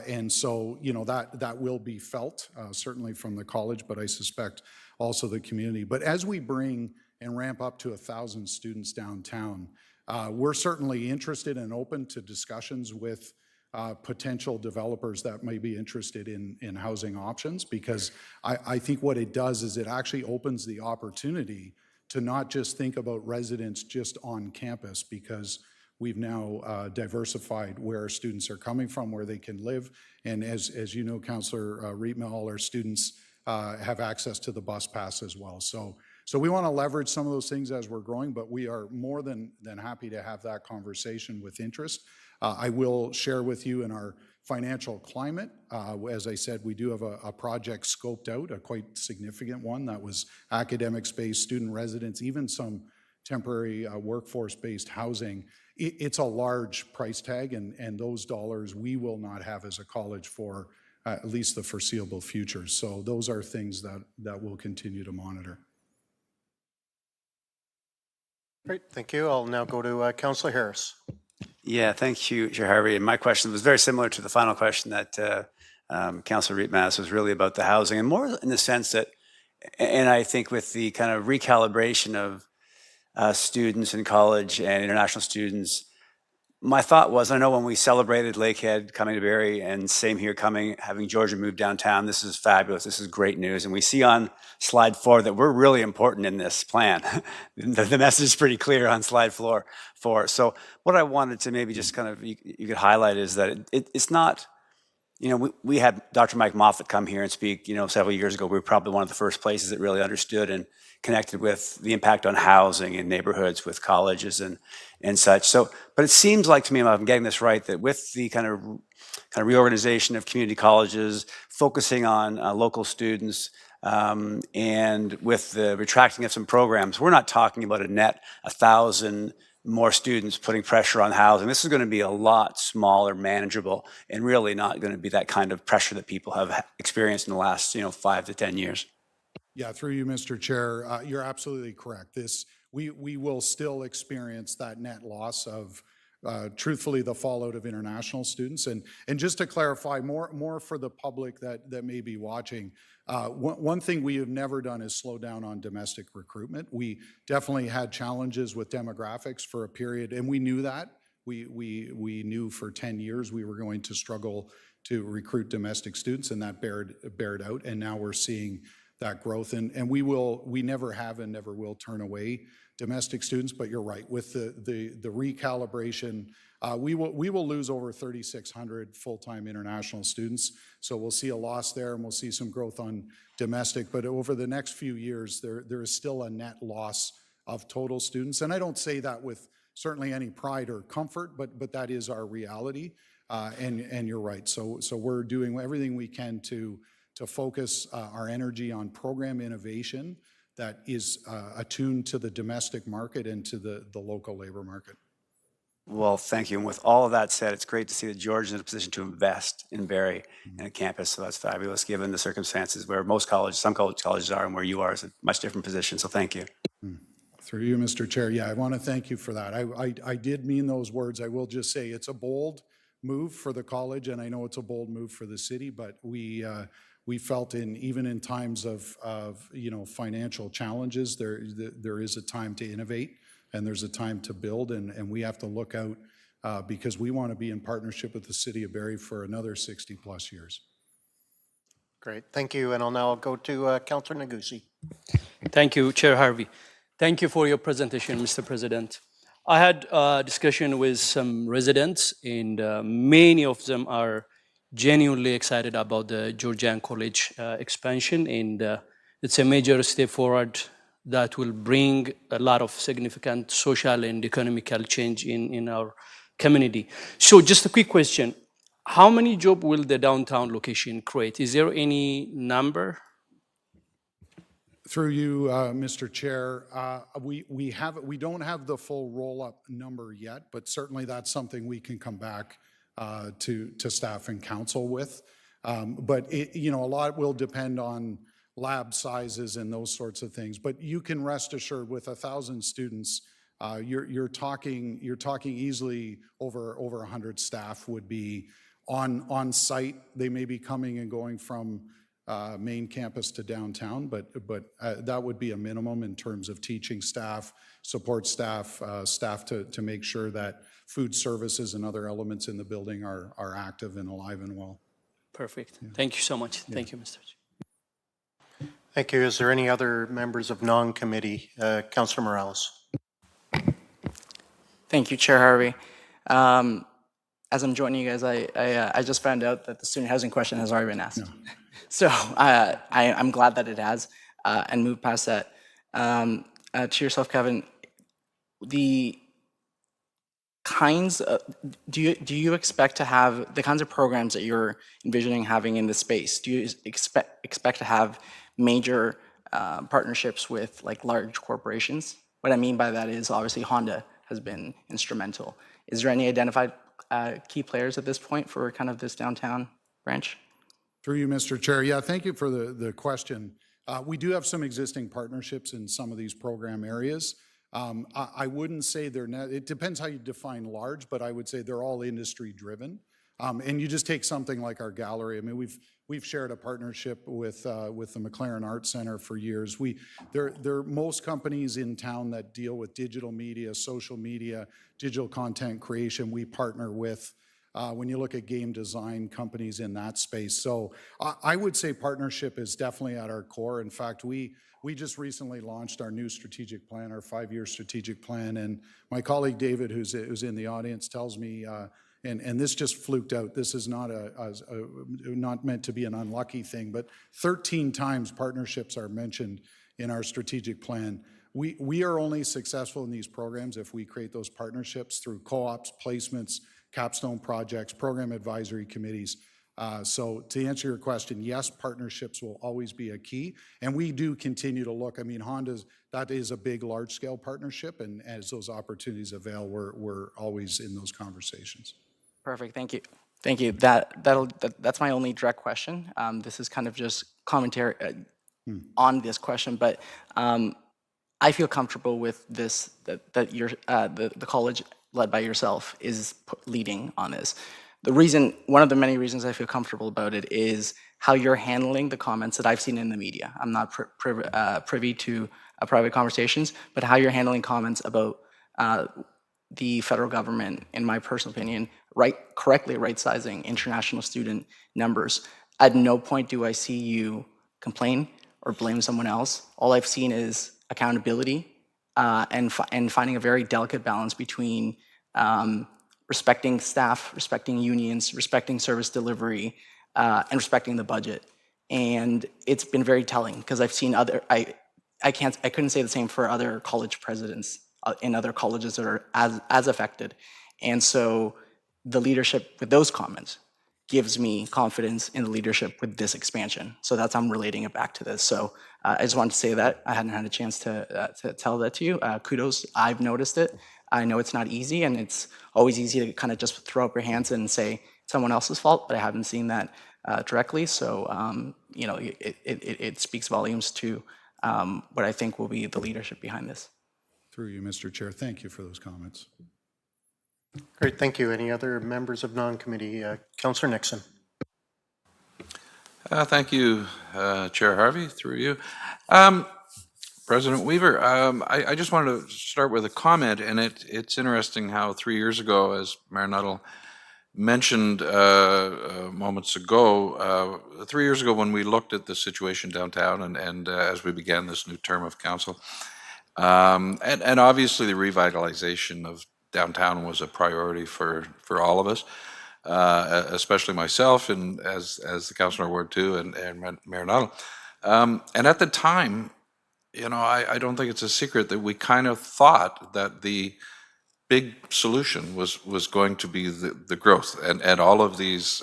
And so, that will be felt, certainly from the college, but I suspect also the community. But as we bring and ramp up to 1,000 students downtown, we're certainly interested and open to discussions with potential developers that may be interested in housing options, because I think what it does is it actually opens the opportunity to not just think about residents just on campus, because we've now diversified where our students are coming from, where they can live. And as you know, Councillor Rietma, all our students have access to the bus pass as well. So we want to leverage some of those things as we're growing, but we are more than happy to have that conversation with interest. I will share with you in our financial climate, as I said, we do have a project scoped out, a quite significant one that was academic space, student residence, even some temporary workforce-based housing. It's a large price tag, and those dollars we will not have as a college for at least the foreseeable future. So those are things that we'll continue to monitor. Great, thank you. I'll now go to Councillor Harris. Yeah, thank you, Chair Harvey. And my question was very similar to the final question that Councillor Rietma asked, was really about the housing, and more in the sense that, and I think with the kind of recalibration of students in college and international students, my thought was, I know when we celebrated Lakehead coming to Barrie, and same here having Georgia move downtown, this is fabulous, this is great news. And we see on slide 4 that we're really important in this plan. The message is pretty clear on slide 4. So what I wanted to maybe just kind of, you could highlight is that it's not, we had Dr. Mike Moffat come here and speak, several years ago. We were probably one of the first places that really understood and connected with the impact on housing in neighborhoods with colleges and such. So, but it seems like to me, if I'm getting this right, that with the kind of reorganization of community colleges, focusing on local students, and with the retracting of some programs, we're not talking about a net 1,000 more students putting pressure on housing. This is going to be a lot smaller, manageable, and really not going to be that kind of pressure that people have experienced in the last 5 to 10 years. Yeah, through you, Mr. Chair, you're absolutely correct. We will still experience that net loss of, truthfully, the fallout of international students. And just to clarify, more for the public that may be watching, one thing we have never done is slow down on domestic recruitment. We definitely had challenges with demographics for a period, and we knew that. We knew for 10 years we were going to struggle to recruit domestic students, and that bared out, and now we're seeing that growth. And we never have and never will turn away domestic students, but you're right, with the recalibration, we will lose over 3,600 full-time international students. So we'll see a loss there, and we'll see some growth on domestic. But over the next few years, there is still a net loss of total students. And I don't say that with certainly any pride or comfort, but that is our reality. And you're right. So we're doing everything we can to focus our energy on program innovation that is attuned to the domestic market and to the local labor market. Well, thank you. And with all of that said, it's great to see that George is in a position to invest in Barrie and a campus. So that's fabulous, given the circumstances where some colleges are and where you are is a much different position. So thank you. Through you, Mr. Chair. Yeah, I want to thank you for that. I did mean those words. I will just say it's a bold move for the college, and I know it's a bold move for the city, but we felt even in times of financial challenges, there is a time to innovate and there's a time to build, and we have to look out because we want to be in partnership with the City of Barrie for another 60 plus years. Great, thank you. And I'll now go to Councillor Negussi. Thank you, Chair Harvey. Thank you for your presentation, Mr. President. I had a discussion with some residents, and many of them are genuinely excited about the Georgian College expansion, and it's a major step forward that will bring a lot of significant social and economical change in our community. So just a quick question. How many jobs will the downtown location create? Is there any number? Through you, Mr. Chair, we don't have the full roll-up number yet, but certainly that's something we can come back to staff and council with. But a lot will depend on lab sizes and those sorts of things. But you can rest assured, with 1,000 students, you're talking easily over 100 staff would be on site. They may be coming and going from main campus to downtown, but that would be a minimum in terms of teaching staff, support staff, staff to make sure that food services and other elements in the building are active and alive and well. Perfect. Yeah. Thank you so much. Yeah. Thank you, Mr. Chair. Thank you. Is there any other members of non-committee? Councillor Morales. Thank you, Chair Harvey. As I'm joining you guys, I just found out that the student housing question has already been asked. No. So I'm glad that it has, and move past that. To yourself, Kevin, the kinds of, do you expect to have the kinds of programs that you're envisioning having in this space? Do you expect to have major partnerships with like large corporations? What I mean by that is obviously Honda has been instrumental. Is there any identified key players at this point for kind of this downtown branch? Through you, Mr. Chair. Yeah, thank you for the question. We do have some existing partnerships in some of these program areas. I wouldn't say it depends how you define large, but I would say they're all industry driven. And you just take something like our gallery. I mean, we've shared a partnership with the McLaren Art Center for years. There are most companies in town that deal with digital media, social media, digital content creation. We partner with. When you look at game design companies in that space. So I would say partnership is definitely at our core. In fact, we just recently launched our new strategic plan, our 5-year strategic plan. And my colleague David, who's in the audience, tells me, and this just fluked out, this is not not meant to be an unlucky thing, but 13 times partnerships are mentioned in our strategic plan. We are only successful in these programs if we create those partnerships through co-ops, placements, capstone projects, program advisory committees. So to answer your question, yes, partnerships will always be a key. And we do continue to look. I mean, that is a big, large-scale partnership. And as those opportunities avail, we're always in those conversations. Perfect. Thank you. Thank you. That's my only direct question. This is kind of just commentary on this question. But I feel comfortable with this, that you're, the college led by yourself is leading on this. One of the many reasons I feel comfortable about it is how you're handling the comments that I've seen in the media. I'm not privy to private conversations, but how you're handling comments about the federal government, in my personal opinion, correctly right-sizing international student numbers. At no point do I see you complain or blame someone else. All I've seen is accountability and finding a very delicate balance between respecting staff, respecting unions, respecting service delivery, and respecting the budget. And it's been very telling because I've seen I couldn't say the same for other college presidents in other colleges that are as affected. And so the leadership with those comments gives me confidence in the leadership with this expansion. So that's how I'm relating it back to this. So I just wanted to say that. I hadn't had a chance to tell that to you. Kudos, I've noticed it. I know it's not easy, and it's always easy to kind of just throw up your hands and say it's someone else's fault, but I haven't seen that directly. So, you know, it speaks volumes to what I think will be the leadership behind this. Through you, Mr. Chair. Thank you for those comments. Great, thank you. Any other members of non-committee? Councillor Nixon. Thank you, Chair Harvey, through you. President Weaver, I just wanted to start with a comment, and it's interesting how 3 years ago, as Mayor Nuttall mentioned moments ago, 3 years ago when we looked at the situation downtown and as we began this new term of council, and obviously the revitalization of downtown was a priority for all of us, especially myself and as the councillor Ward 2 and Mayor Nuttall. And at the time, you know, I don't think it's a secret that we kind of thought that the big solution was going to be the growth and all of these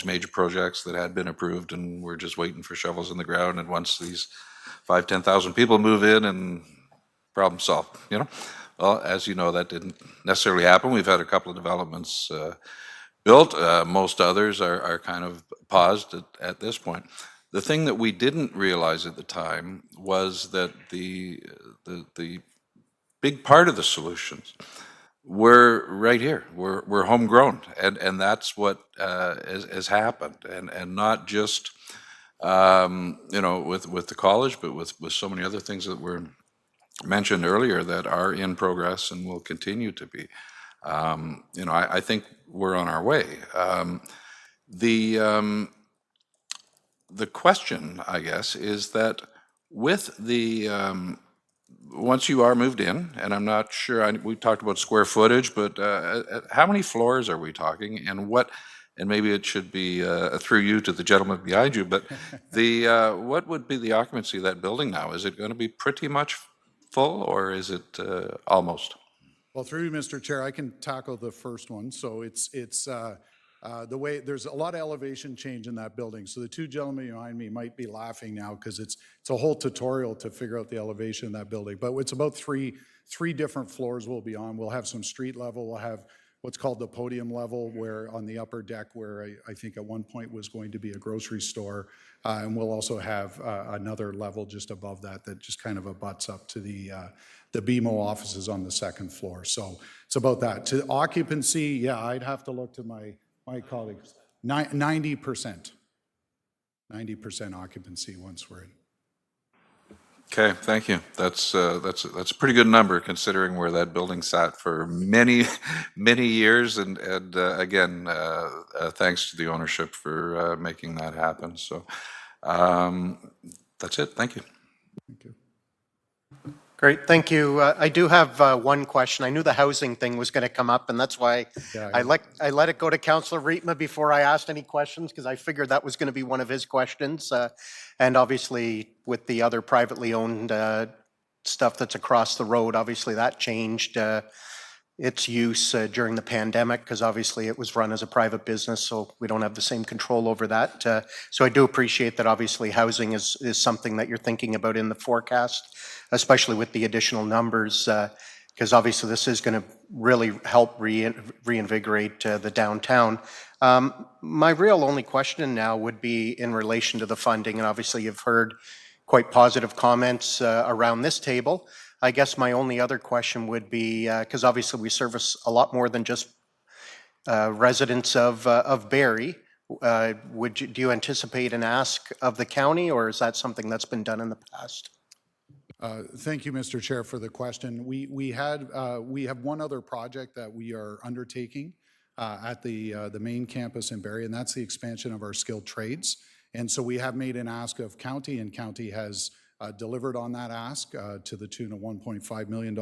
major projects that had been approved, and we're just waiting for shovels in the ground. And once these 5,000-10,000 people move in, and problem solved. You know, well, as you know, that didn't necessarily happen. We've had a couple of developments built. Most others are kind of paused at this point. The thing that we didn't realize at the time was that the big part of the solutions were right here. We're homegrown, and that's what has happened, and not just you know, with the college, but with so many other things that were mentioned earlier that are in progress and will continue to be. You know, I think we're on our way. The question, I guess, is that with the once you are moved in, and I'm not sure, we talked about square footage, but how many floors are we talking, and what? And maybe it should be through you to the gentleman behind you, but what would be the occupancy of that building now? Is it going to be pretty much full, or is it almost? Well, through you, Mr. Chair, I can tackle the first one. So it's the way, there's a lot of elevation change in that building. So the two gentlemen behind me might be laughing now because it's a whole tutorial to figure out the elevation in that building. But it's about three different floors we'll be on. We'll have some street level. We'll have what's called the podium level, where on the upper deck, where I think at one point was going to be a grocery store. And we'll also have another level just above that just kind of abuts up to the BMO offices on the second floor. So it's about that. To occupancy, yeah, I'd have to look to my colleagues. 90%. 90% occupancy once we're in. Okay, thank you. That's a pretty good number considering where that building sat for many years, and again, thanks to the ownership for making that happen. So that's it. Thank you. Thank you. Great, thank you. I do have one question. I knew the housing thing was going to come up, and that's why I let it go to Councillor Rietma before I asked any questions, because I figured that was going to be one of his questions. And obviously, with the other privately owned stuff that's across the road, obviously that changed its use during the pandemic, because obviously it was run as a private business, so we don't have the same control over that. So I do appreciate that obviously housing is something that you're thinking about in the forecast, especially with the additional numbers, because obviously this is going to really help reinvigorate the downtown. My real only question now would be in relation to the funding, and obviously you've heard quite positive comments around this table. I guess my only other question would be, because obviously we service a lot more than just residents of Barrie. Do you anticipate an ask of the county, or is that something that's been done in the past? Thank you, Mr. Chair, for the question. We have one other project that we are undertaking at the main campus in Barrie, and that's the expansion of our skilled trades. And so we have made an ask of county, and county has delivered on that ask to the tune of $1.5 million.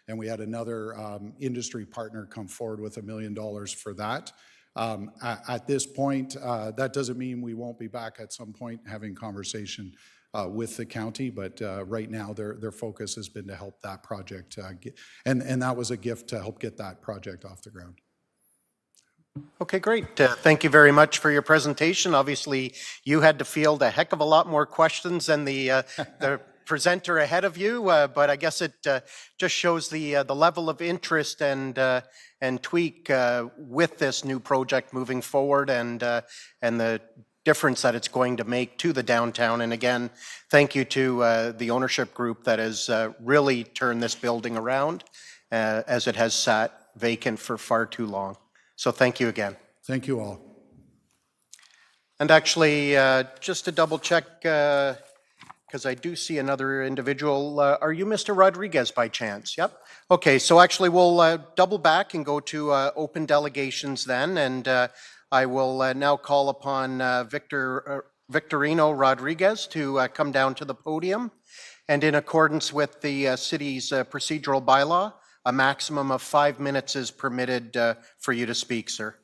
And we had another industry partner come forward with $1 million for that. At this point, that doesn't mean we won't be back at some point having conversation with the county, but right now their focus has been to help that project and that was a gift to help get that project off the ground. Okay, great. Thank you very much for your presentation. Obviously, you had to field a heck of a lot more questions than the presenter ahead of you, but I guess it just shows the level of interest and tweak with this new project moving forward, and the difference that it's going to make to the downtown. And again, thank you to the ownership group that has really turned this building around, as it has sat vacant for far too long. So thank you again. Thank you all. And actually, just to double check, because I do see another individual, are you Mr. Rodriguez by chance? Yep. Okay, so actually we'll double back and go to open delegations then, and I will now call upon Victorino Rodriguez to come down to the podium. And in accordance with the city's procedural bylaw, a maximum of 5 minutes is permitted for you to speak, sir.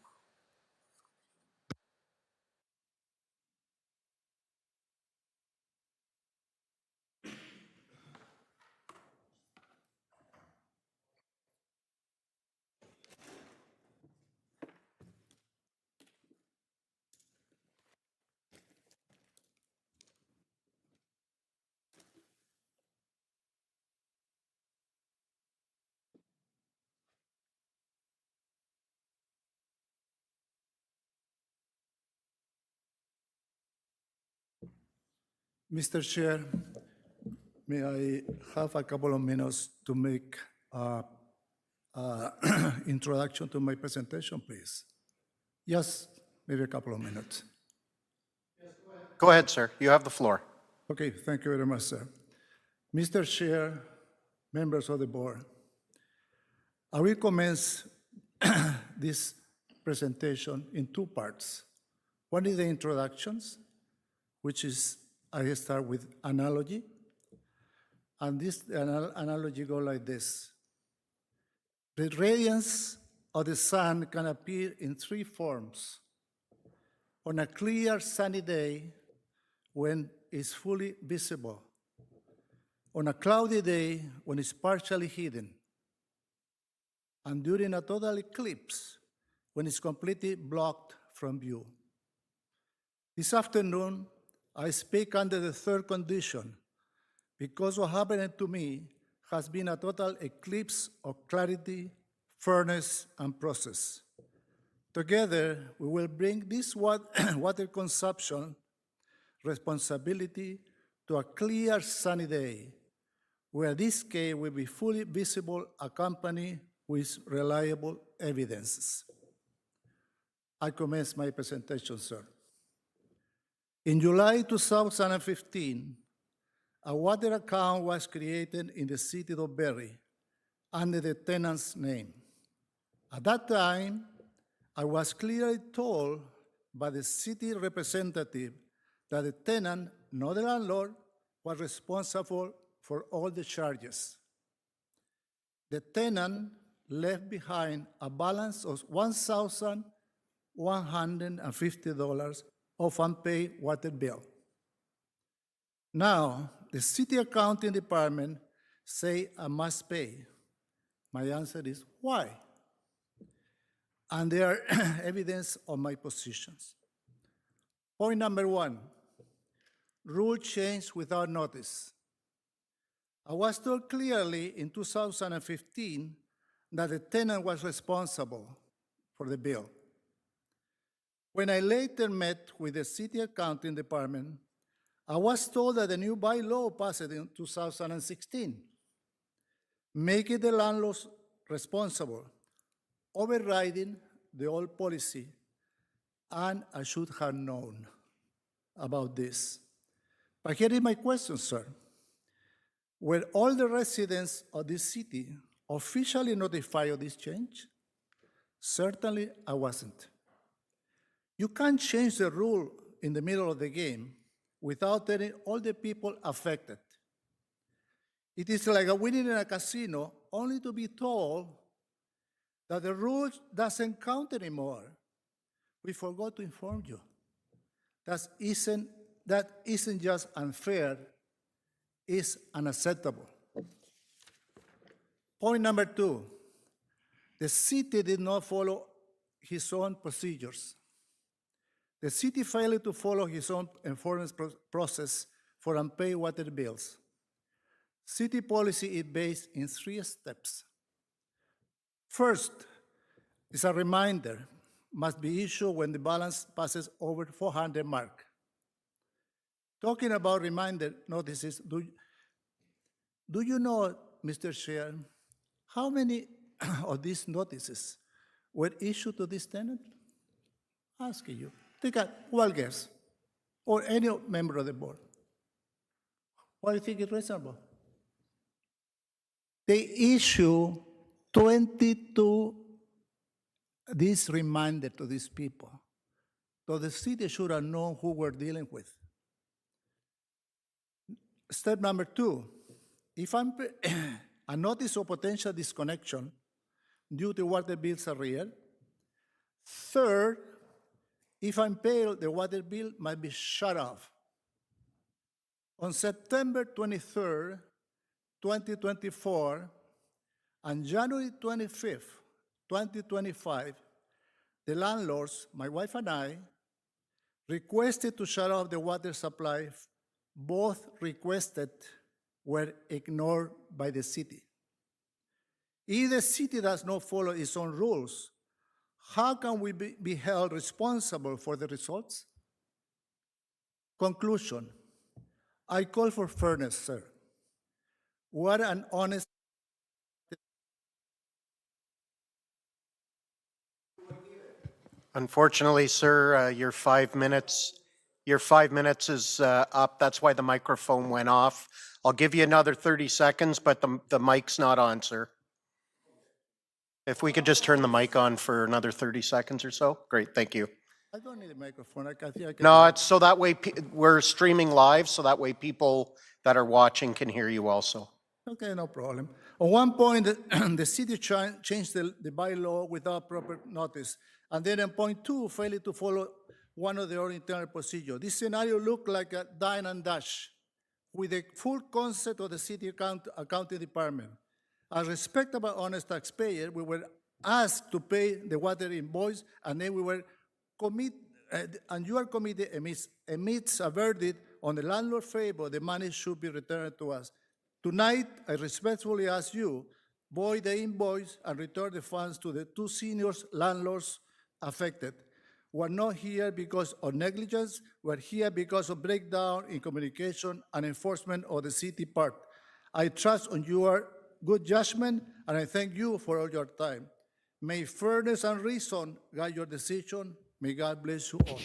Mr. Chair, may I have a couple of minutes to make introduction to my presentation, please? Yes, maybe a couple of minutes. Go ahead, sir. You have the floor. Okay, thank you very much, sir. Mr. Chair, members of the board, I will commence this presentation in two parts. One is the introductions, which is I start with analogy, and this analogy goes like this. The radiance of the sun can appear in three forms. On a clear sunny day when it's fully visible. On a cloudy day when it's partially hidden. And during a total eclipse when it's completely blocked from view. This afternoon, I speak under the third condition because what happened to me has been a total eclipse of clarity, fairness, and process. Together, we will bring this water consumption responsibility to a clear sunny day, where this case will be fully visible, accompanied with reliable evidences. I commence my presentation, sir. In July 2015, a water account was created in the City of Barrie under the tenant's name. At that time, I was clearly told by the city representative that the tenant, not the landlord, was responsible for all the charges. The tenant left behind a balance of $1,150 of unpaid water bill. Now, the city accounting department say I must pay. My answer is why? And there are evidence of my positions. Point number one, rule change without notice. I was told clearly in 2015 that the tenant was responsible for the bill. When I later met with the city accounting department, I was told that the new bylaw passed in 2016, making the landlords responsible, overriding the old policy, and I should have known about this. But here is my question, sir. Were all the residents of this city officially notified of this change? Certainly I wasn't. You can't change the rule in the middle of the game without telling all the people affected. It is like a winning in a casino, only to be told that the rules doesn't count anymore. We forgot to inform you. That isn't just unfair, it's unacceptable. Point number 2, the city did not follow his own procedures. The city failed to follow his own enforcement process for unpaid water bills. City policy is based in 3 steps. First, is a reminder, must be issued when the balance passes over 400 mark. Talking about reminder notices, do you know, Mr. Chair, how many of these notices were issued to this tenant? Asking you. Take a wild guess, or any member of the board. What do you think is reasonable? They issue 22 this reminder to these people. So the city should have known who we're dealing with. Step number 2, if I'm a notice of potential disconnection due to water bills arrear. Third, if I'm paid, the water bill might be shut off. On September 23rd, 2024, and January 25th, 2025, the landlords, my wife and I, requested to shut off the water supply. Both requested were ignored by the city. If the city does not follow its own rules, how can we be held responsible for the results? Conclusion, I call for fairness, sir. What an honest. Unfortunately, sir, your 5 minutes is up. That's why the microphone went off. I'll give you another 30 seconds, but the mic's not on, sir. If we could just turn the mic on for another 30 seconds or so. Great, thank you. I don't need a microphone. I can No, it's so that way we're streaming live, so that way people that are watching can hear you also. Okay, no problem. On one point, the city changed the bylaw without proper notice. And then on point 2, failed to follow one of their internal procedures. This scenario looked like a dine and dash with the full concept of the city accounting department. As respectable, honest taxpayer, we were asked to pay the water invoice, and then we were and your committee emits a verdict on the landlord's favor. The money should be returned to us. Tonight, I respectfully ask you, void the invoice and return the funds to the 2 senior landlords affected. We're not here because of negligence. We're here because of breakdown in communication and enforcement of the city part. I trust on your good judgment, and I thank you for all your time. May fairness and reason guide your decision. May God bless you all.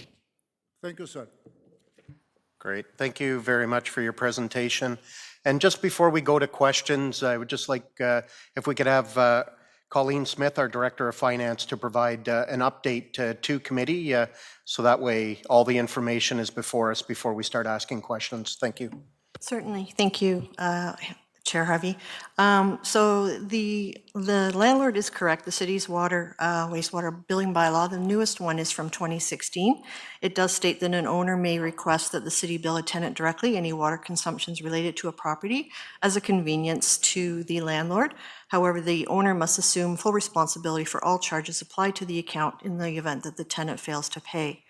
Thank you, sir. Great. Thank you very much for your presentation. And just before we go to questions, I would just like, if we could have Colleen Smith, our Director of Finance, to provide an update to committee, so that way all the information is before us before we start asking questions. Thank you. Certainly. Thank you, Chair Harvey. So the landlord is correct. The city's wastewater billing bylaw, the newest one, is from 2016. It does state that an owner may request that the city bill a tenant directly any water consumptions related to a property as a convenience to the landlord. However, the owner must assume full responsibility for all charges applied to the account in the event that the tenant fails to pay.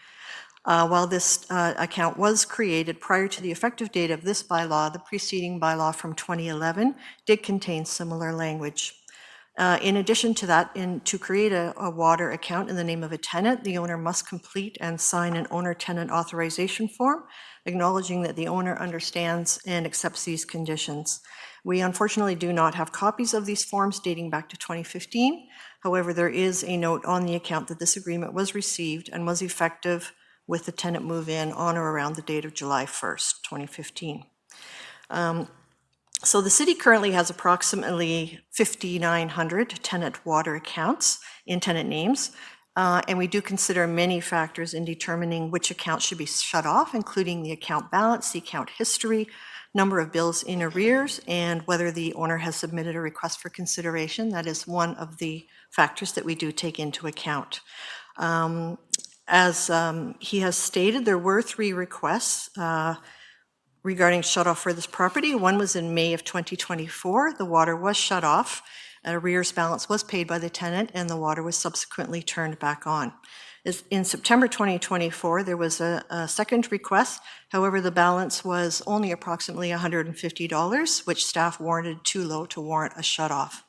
While this account was created prior to the effective date of this bylaw, the preceding bylaw from 2011 did contain similar language. In addition to that, to create a water account in the name of a tenant, the owner must complete and sign an owner-tenant authorization form, acknowledging that the owner understands and accepts these conditions. We unfortunately do not have copies of these forms dating back to 2015. However, there is a note on the account that this agreement was received and was effective with the tenant move-in on or around the date of July 1st, 2015. So the city currently has approximately 5,900 tenant water accounts in tenant names. And we do consider many factors in determining which account should be shut off, including the account balance, the account history, number of bills in arrears, and whether the owner has submitted a request for consideration. That is one of the factors that we do take into account. As he has stated, there were 3 requests regarding shut-off for this property. One was in May of 2024. The water was shut off. An arrears balance was paid by the tenant, and the water was subsequently turned back on. In September 2024, there was a second request. However, the balance was only approximately $150, which staff warranted too low to warrant a shut-off.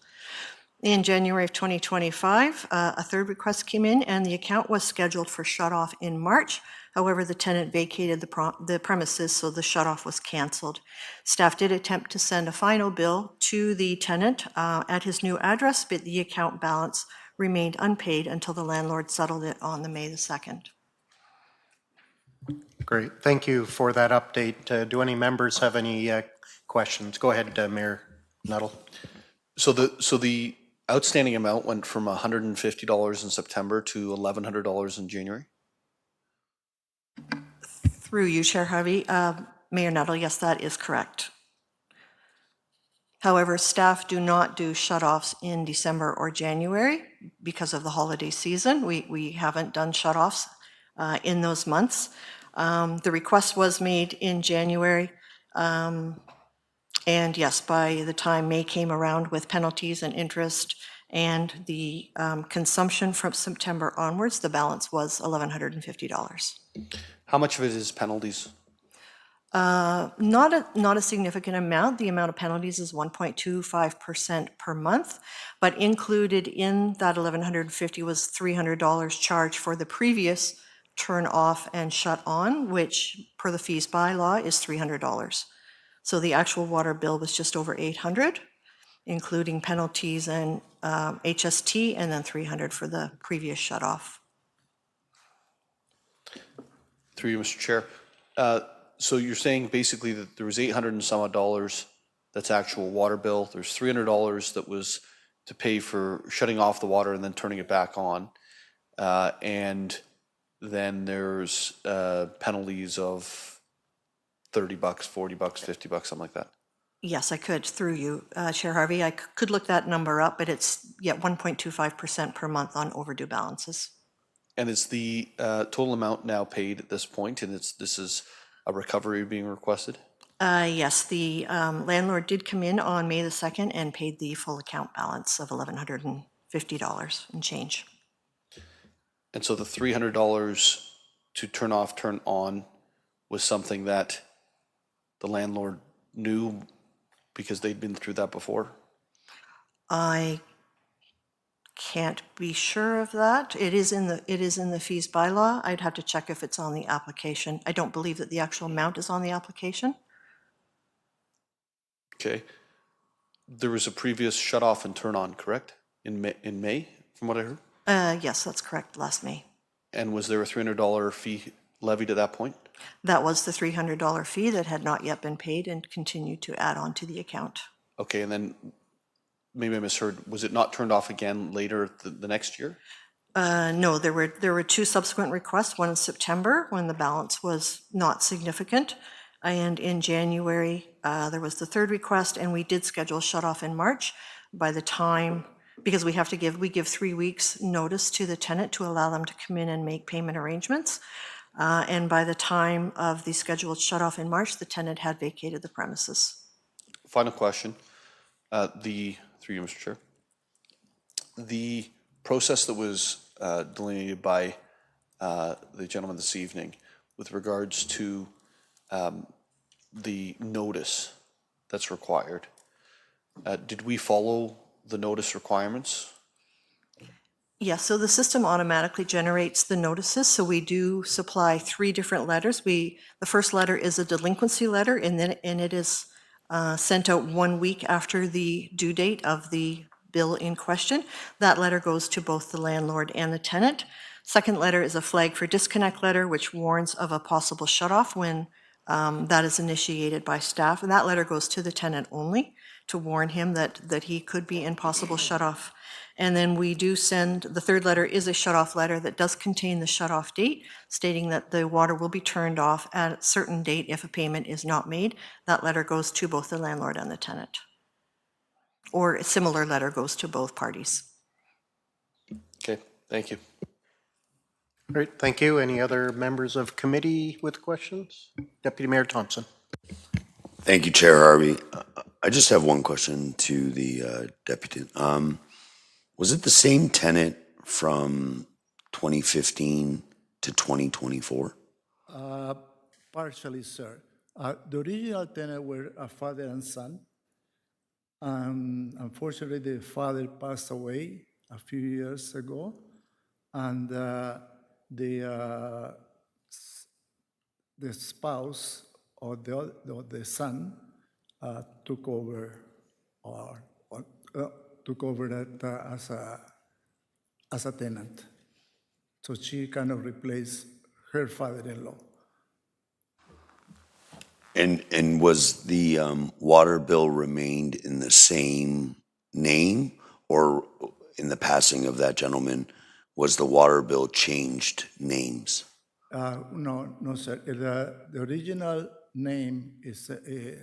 In January of 2025, a third request came in, and the account was scheduled for shut-off in March. However, the tenant vacated the premises, so the shut-off was canceled. Staff did attempt to send a final bill to the tenant at his new address, but the account balance remained unpaid until the landlord settled it on the May the 2nd. Great. Thank you for that update. Do any members have any questions? Go ahead, Mayor Nuttall. So the outstanding amount went from $150 in September to $1,100 in January? Through you, Chair Harvey. Mayor Nuttall, yes, that is correct. However, staff do not do shut-offs in December or January because of the holiday season. We haven't done shut-offs in those months. The request was made in January. And yes, by the time May came around with penalties and interest and the consumption from September onwards, the balance was $1,150. How much of it is penalties? Not a significant amount. The amount of penalties is 1.25% per month, but included in that $1,150 was $300 charged for the previous turn off and shut on, which per the fees bylaw is $300. So the actual water bill was just over $800, including penalties and HST, and then $300 for the previous shut off. Through you, Mr. Chair. So you're saying basically that there was $800 and some odd dollars that's actual water bill. There's $300 that was to pay for shutting off the water and then turning it back on. And then there's penalties of $30, $40, $50, something like that. Yes, I could, through you, Chair Harvey. I could look that number up, but it's 1.25% per month on overdue balances. And is the total amount now paid at this point, and this is a recovery being requested? Yes, the landlord did come in on May the 2nd and paid the full account balance of $1,150 and change. And so the $300 to turn off, turn on was something that the landlord knew because they'd been through that before? I can't be sure of that. It is in the fees bylaw. I'd have to check if it's on the application. I don't believe that the actual amount is on the application. Okay. There was a previous shut off and turn on, correct? In May, from what I heard? Yes, that's correct, last May. And was there a $300 fee levied at that point? That was the $300 fee that had not yet been paid and continued to add on to the account. Okay, and then maybe I misheard. Was it not turned off again later the next year? No, there were 2 subsequent requests, one in September when the balance was not significant, and in January there was the 3rd request, and we did schedule a shut-off in March. By the time, because we give 3 weeks notice to the tenant to allow them to come in and make payment arrangements, and by the time of the scheduled shut-off in March, the tenant had vacated the premises. Final question. Through you, Mr. Chair. The process that was delineated by the gentleman this evening with regards to the notice that's required, did we follow the notice requirements? Yes, so the system automatically generates the notices, so we do supply 3 different letters. The first letter is a delinquency letter, and it is sent out 1 week after the due date of the bill in question. That letter goes to both the landlord and the tenant. Second letter is a flag for disconnect letter, which warns of a possible shutoff when that is initiated by staff. And that letter goes to the tenant only to warn him that he could be in possible shutoff. And then we do send, the third letter is a shut-off letter that does contain the shut-off date, stating that the water will be turned off at a certain date if a payment is not made. That letter goes to both the landlord and the tenant. Or a similar letter goes to both parties. Okay, thank you. Great, thank you. Any other members of committee with questions? Deputy Mayor Thompson. Thank you, Chair Harvey. I just have one question to the deputy. Was it the same tenant from 2015 to 2024? Partially, sir. The original tenant were a father and son. Unfortunately, the father passed away a few years ago, and the spouse or the son took over took over that as a tenant. So she kind of replaced her father-in-law. And was the water bill remained in the same name, or in the passing of that gentleman, was the water bill changed names? No, sir. The original name is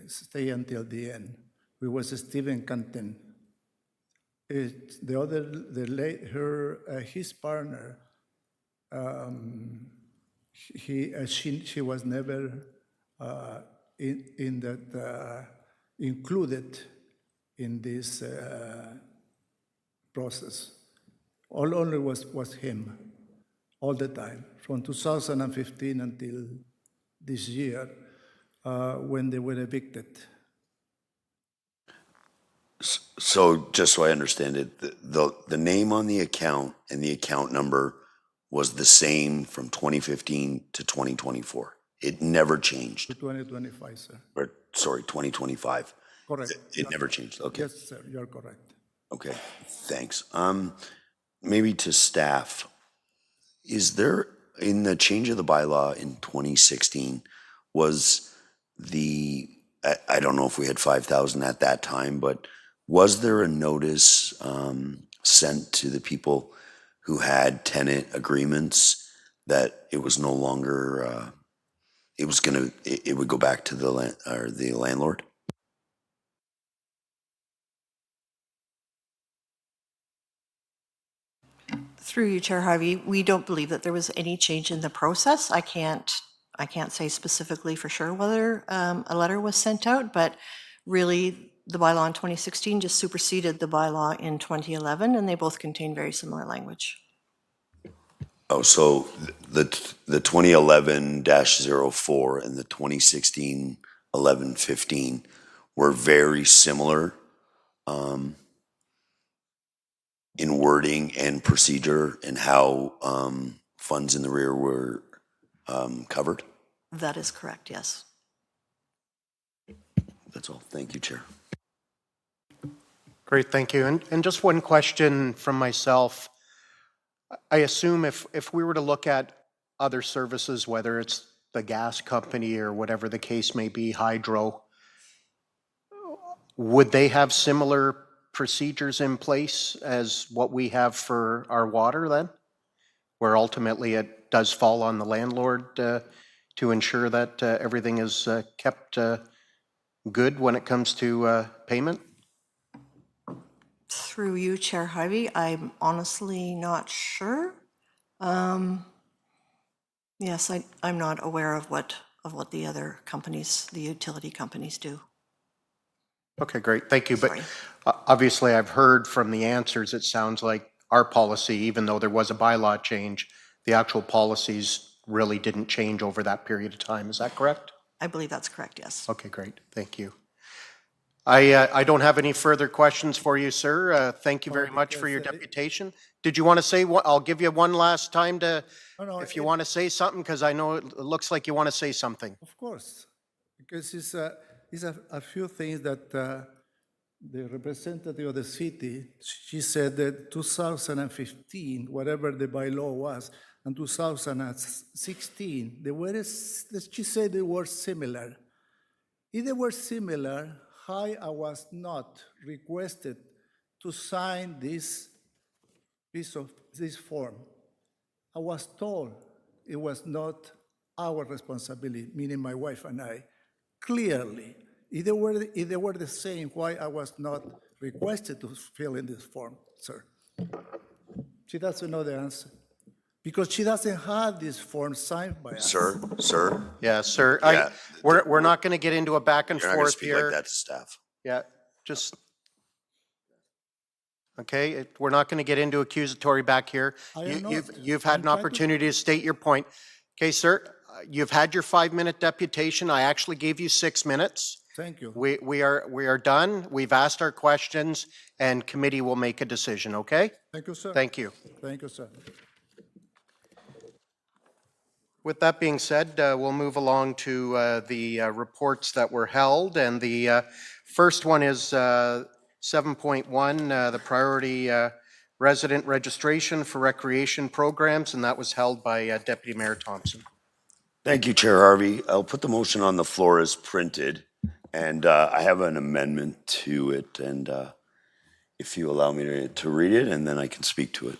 stay until the end. It was Stephen Canton. His partner, she was never in that included in this process. Only was him all the time from 2015 until this year when they were evicted. So just so I understand it, the name on the account and the account number was the same from 2015 to 2024. It never changed. To 2025, sir. Or, sorry, 2025. Correct. It never changed. Okay. Yes, sir, you're correct. Okay, thanks. Maybe to staff, is there, in the change of the bylaw in 2016, was I don't know if we had 5,000 at that time, but was there a notice sent to the people who had tenant agreements that it was no longer, it would go back to the landlord? Through you, Chair Harvey, we don't believe that there was any change in the process. I can't say specifically for sure whether a letter was sent out, but really the bylaw in 2016 just superseded the bylaw in 2011, and they both contain very similar language. Oh, so the 2011-04 and the 2016-11-15 were very similar in wording and procedure and how funds in the rear were covered? That is correct, yes. That's all. Thank you, Chair. Great, thank you. And just one question from myself. I assume if we were to look at other services, whether it's the gas company or whatever the case may be, hydro, would they have similar procedures in place as what we have for our water then? Where ultimately it does fall on the landlord to ensure that everything is kept good when it comes to payment? Through you, Chair Harvey, I'm honestly not sure. Yes, I'm not aware of what the other companies, the utility companies do. Okay, great, thank you. Sorry. But obviously I've heard from the answers, it sounds like our policy, even though there was a bylaw change, the actual policies really didn't change over that period of time. Is that correct? I believe that's correct, yes. Okay, great, thank you. I don't have any further questions for you, sir. Thank you very much for your deputation. Did you want to say what? I'll give you one last time to, if you want to say something, because I know it looks like you want to say something. Of course, because it's a few things that the representative of the city, she said that 2015, whatever the bylaw was, and 2016, she said they were similar. If they were similar, I was not requested to sign this piece of this form, I was told it was not our responsibility, meaning my wife and I, clearly. If they were the same, why I was not requested to fill in this form, sir? She doesn't know the answer. Because she doesn't have this form signed by us. Sir, Yeah, sir. Yeah, We're not going to get into a back and you're not going to forth speak like here. that to staff. Yeah, just, okay, we're not going to get into accusatory back here. I am not. You've had I'm an trying to- opportunity to state your point. Okay, sir, you've had your 5-minute deputation. I actually gave you 6 minutes. Thank you. We are done. We've asked our questions, and committee will make a decision, okay? Thank you, sir. Thank you. Thank you, sir. With that being said, we'll move along to the reports that were held, and the first one is 7.1, the priority resident registration for recreation programs, and that was held by Deputy Mayor Thompson. Thank you, Chair Harvey. I'll put the motion on the floor as printed, and I have an amendment to it, and if you allow me to read it, and then I can speak to it.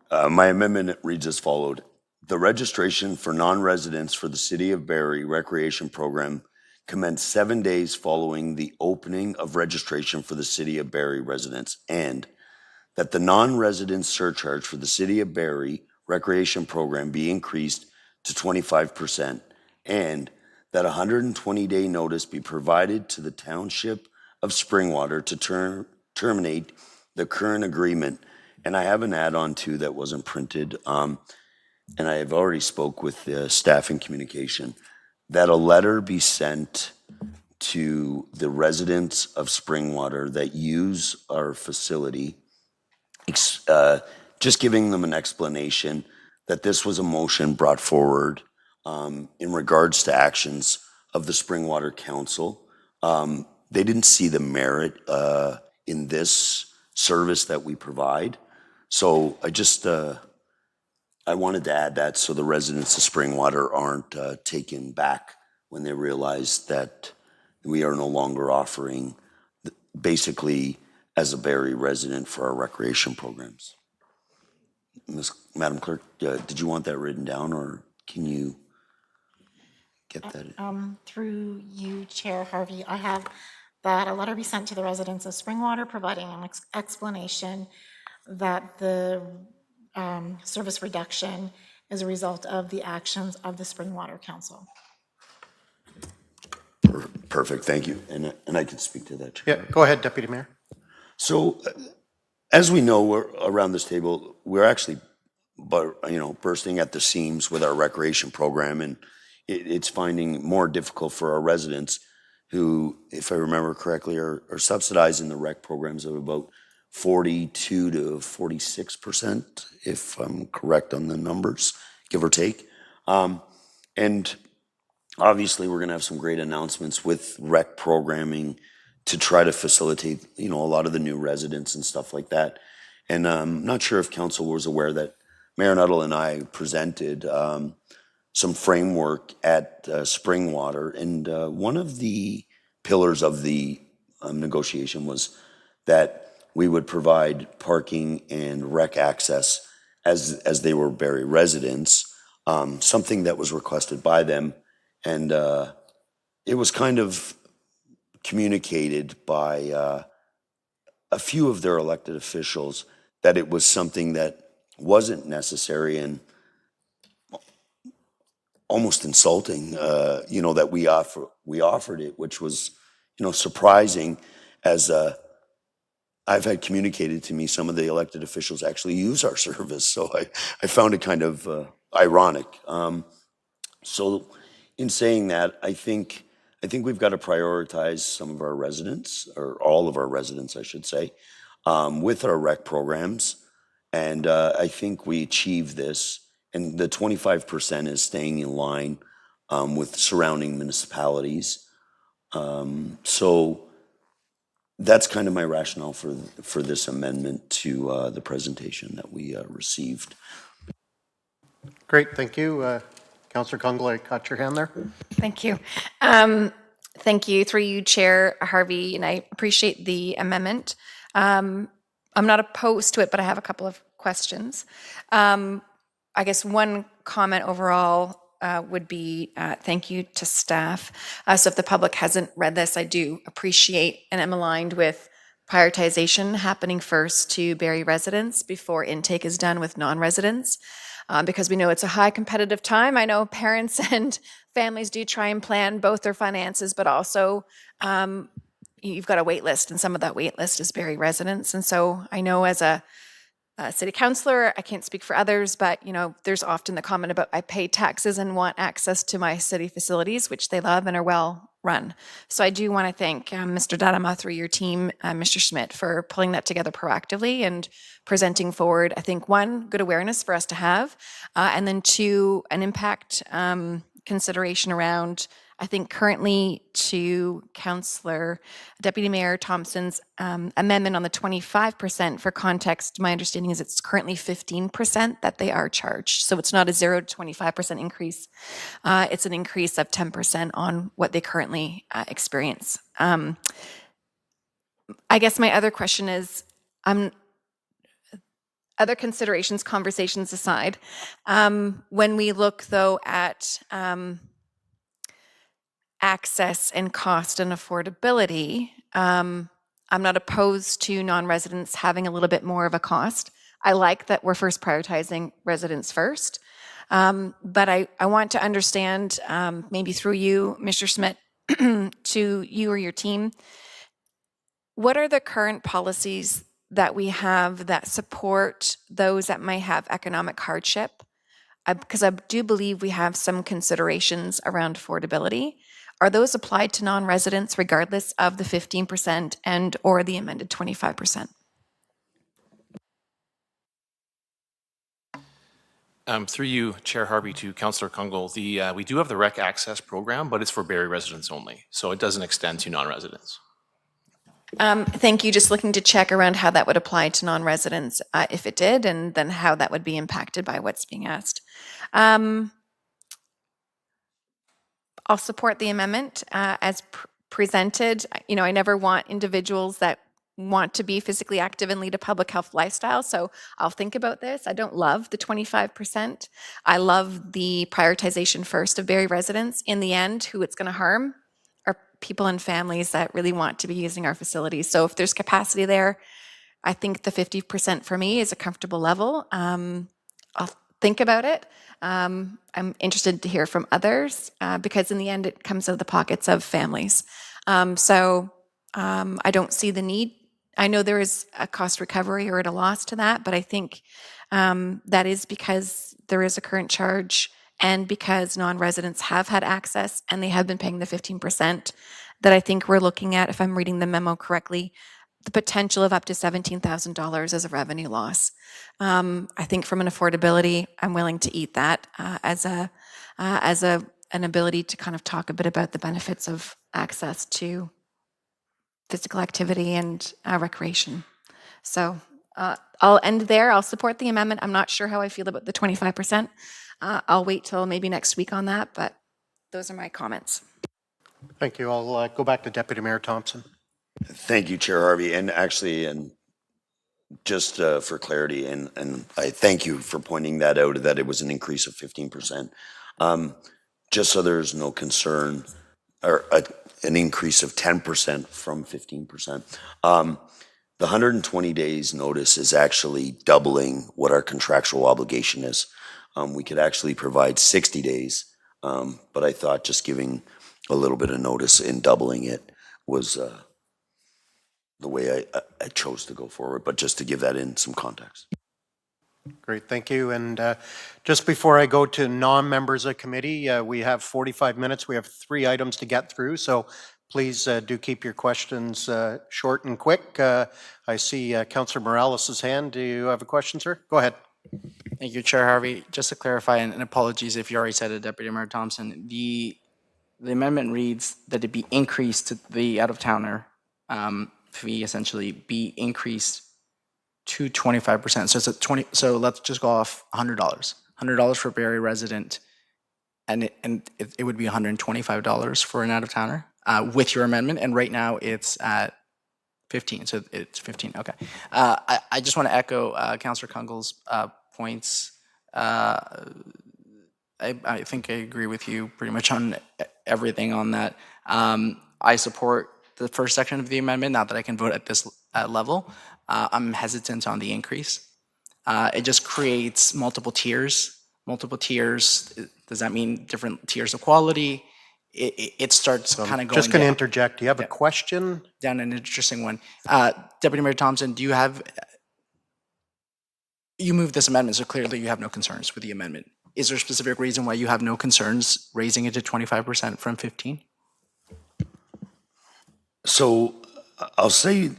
My amendment reads as followed. The registration for non-residents for the City of Barrie Recreation Program commenced 7 days following the opening of registration for the City of Barrie residents, and that the non-resident surcharge for the City of Barrie Recreation Program be increased to 25%, and that a 120-day notice be provided to the Township of Springwater to terminate the current agreement. And I have an add-on too that wasn't printed, and I have already spoke with the staff in communication, that a letter be sent to the residents of Springwater that use our facility, just giving them an explanation that this was a motion brought forward in regards to actions of the Springwater Council. They didn't see the merit in this service that we provide. So I wanted to add that so the residents of Springwater aren't taken back when they realize that we are no longer offering basically as a Barrie resident for our recreation programs. Madam Clerk, did you want that written down, or can you get that? Through you, Chair Harvey, I have that a letter be sent to the residents of Springwater providing an explanation that the service reduction is a result of the actions of the Springwater Council. Perfect, thank you. And I can speak to that, Chair. Yeah, go ahead, Deputy Mayor. So, as we know, we're around this table, we're actually, bursting at the seams with our recreation program, and it's finding more difficult for our residents who, if I remember correctly, are subsidizing the rec programs of about 42 to 46%, if I'm correct on the numbers, give or take. And obviously, we're going to have some great announcements with rec programming to try to facilitate, a lot of the new residents and stuff like that. And I'm not sure if council was aware that Mayor Nuttall and I presented some framework at Springwater, and one of the pillars of the negotiation was that we would provide parking and rec access as they were Barrie residents, something that was requested by them, and it was kind of communicated by a few of their elected officials that it was something that wasn't necessary and almost insulting, that we offered it, which was, surprising, as I've had communicated to me some of the elected officials actually use our service. So I found it kind of ironic. So in saying that, I think we've got to prioritize some of our residents, or all of our residents, I should say, with our rec programs. And I think we achieve this. And the 25% is staying in line with surrounding municipalities. So that's kind of my rationale for this amendment to the presentation that we received. Great, thank you. Councillor Kungl, I caught your hand there. Thank you. Thank you, through you, Chair Harvey, and I appreciate the amendment. I'm not opposed to it, but I have a couple of questions. I guess one comment overall would be thank you to staff. So if the public hasn't read this, I do appreciate and am aligned with prioritization happening first to Barrie residents before intake is done with non-residents. Because we know it's a high competitive time. I know parents and families do try and plan both their finances, but also you've got a wait list, and some of that wait list is Barrie residents. And so I know as a city councillor, I can't speak for others, but there's often the comment about I pay taxes and want access to my city facilities, which they love and are well run. So I do want to thank Mr. Dadama, through your team, Mr. Schmidt, for pulling that together proactively and presenting forward, I think, one, good awareness for us to have, and then two, an impact consideration around, I think, currently to Councillor Deputy Mayor Thompson's amendment on the 25%. For context, my understanding is it's currently 15% that they are charged. So it's not a 0 to 25% increase. It's an increase of 10% on what they currently experience. I guess my other question is, other considerations, conversations aside, when we look though at access and cost and affordability, I'm not opposed to non-residents having a little bit more of a cost. I like that we're first prioritizing residents first, but I want to understand, maybe through you, Mr. Schmidt, to you or your team, what are the current policies that we have that support those that might have economic hardship? Because I do believe we have some considerations around affordability. Are those applied to non-residents regardless of the 15% and or the amended 25%? Through you, Chair Harvey, to Councillor Kungle, we do have the Rec Access program, but it's for Barrie residents only, so it doesn't extend to non-residents. Thank you. Just looking to check around how that would apply to non-residents, if it did, and then how that would be impacted by what's being asked. I'll support the amendment as presented. I never want individuals that want to be physically active and lead a public health lifestyle, so I'll think about this. I don't love the 25%. I love the prioritization first of Barrie residents. In the end, who it's going to harm are people and families that really want to be using our facilities. So if there's capacity there, I think the 50% for me is a comfortable level. I'll think about it. I'm interested to hear from others because in the end, it comes out of the pockets of families. So I don't see the need. I know there is a cost recovery or at a loss to that, but I think that is because there is a current charge and because non-residents have had access and they have been paying the 15%, that I think we're looking at, if I'm reading the memo correctly, the potential of up to $17,000 as a revenue loss. I think from an affordability, I'm willing to eat that as an ability to kind of talk a bit about the benefits of access to physical activity and recreation. So I'll end there. I'll support the amendment. I'm not sure how I feel about the 25%. I'll wait till maybe next week on that, but those are my comments. Thank you. I'll go back to Deputy Mayor Thompson. Thank you, Chair Harvey. And actually, and just for clarity, and I thank you for pointing that out, that it was an increase of 15%. Just so there's no concern, or an increase of 10% from 15%. The 120 days notice is actually doubling what our contractual obligation is. We could actually provide 60 days, but I thought just giving a little bit of notice and doubling it was the way I chose to go forward, but just to give that in some context. Great, thank you. And just before I go to non-members of committee, we have 45 minutes. We have 3 items to get through, so please do keep your questions short and quick. I see Councillor Morales' hand. Do you have a question, sir? Go ahead. Thank you, Chair Harvey. Just to clarify, and apologies if you already said it, Deputy Mayor Thompson, the amendment reads that it be increased to the out-of-towner fee, essentially be increased to 25%. So it's a 20. So let's just go off $100. $100 for Barrie resident, and it would be $125 for an out-of-towner. with your amendment, and right now it's at 15, so it's 15, okay. I just want to echo Councillor Kungal's points. I think I agree with you pretty much on everything on that. I support the first section of the amendment, not that I can vote at this level. I'm hesitant on the increase. It just creates multiple tiers. Multiple tiers, does that mean different tiers of quality? It starts kind of going Just going to down. interject. Do you have a question? Down an interesting one. Deputy Mayor Thompson, do you have, you moved this amendment, so clearly you have no concerns with the amendment. Is there a specific reason why you have no concerns raising it to 25% from 15? So I'll say,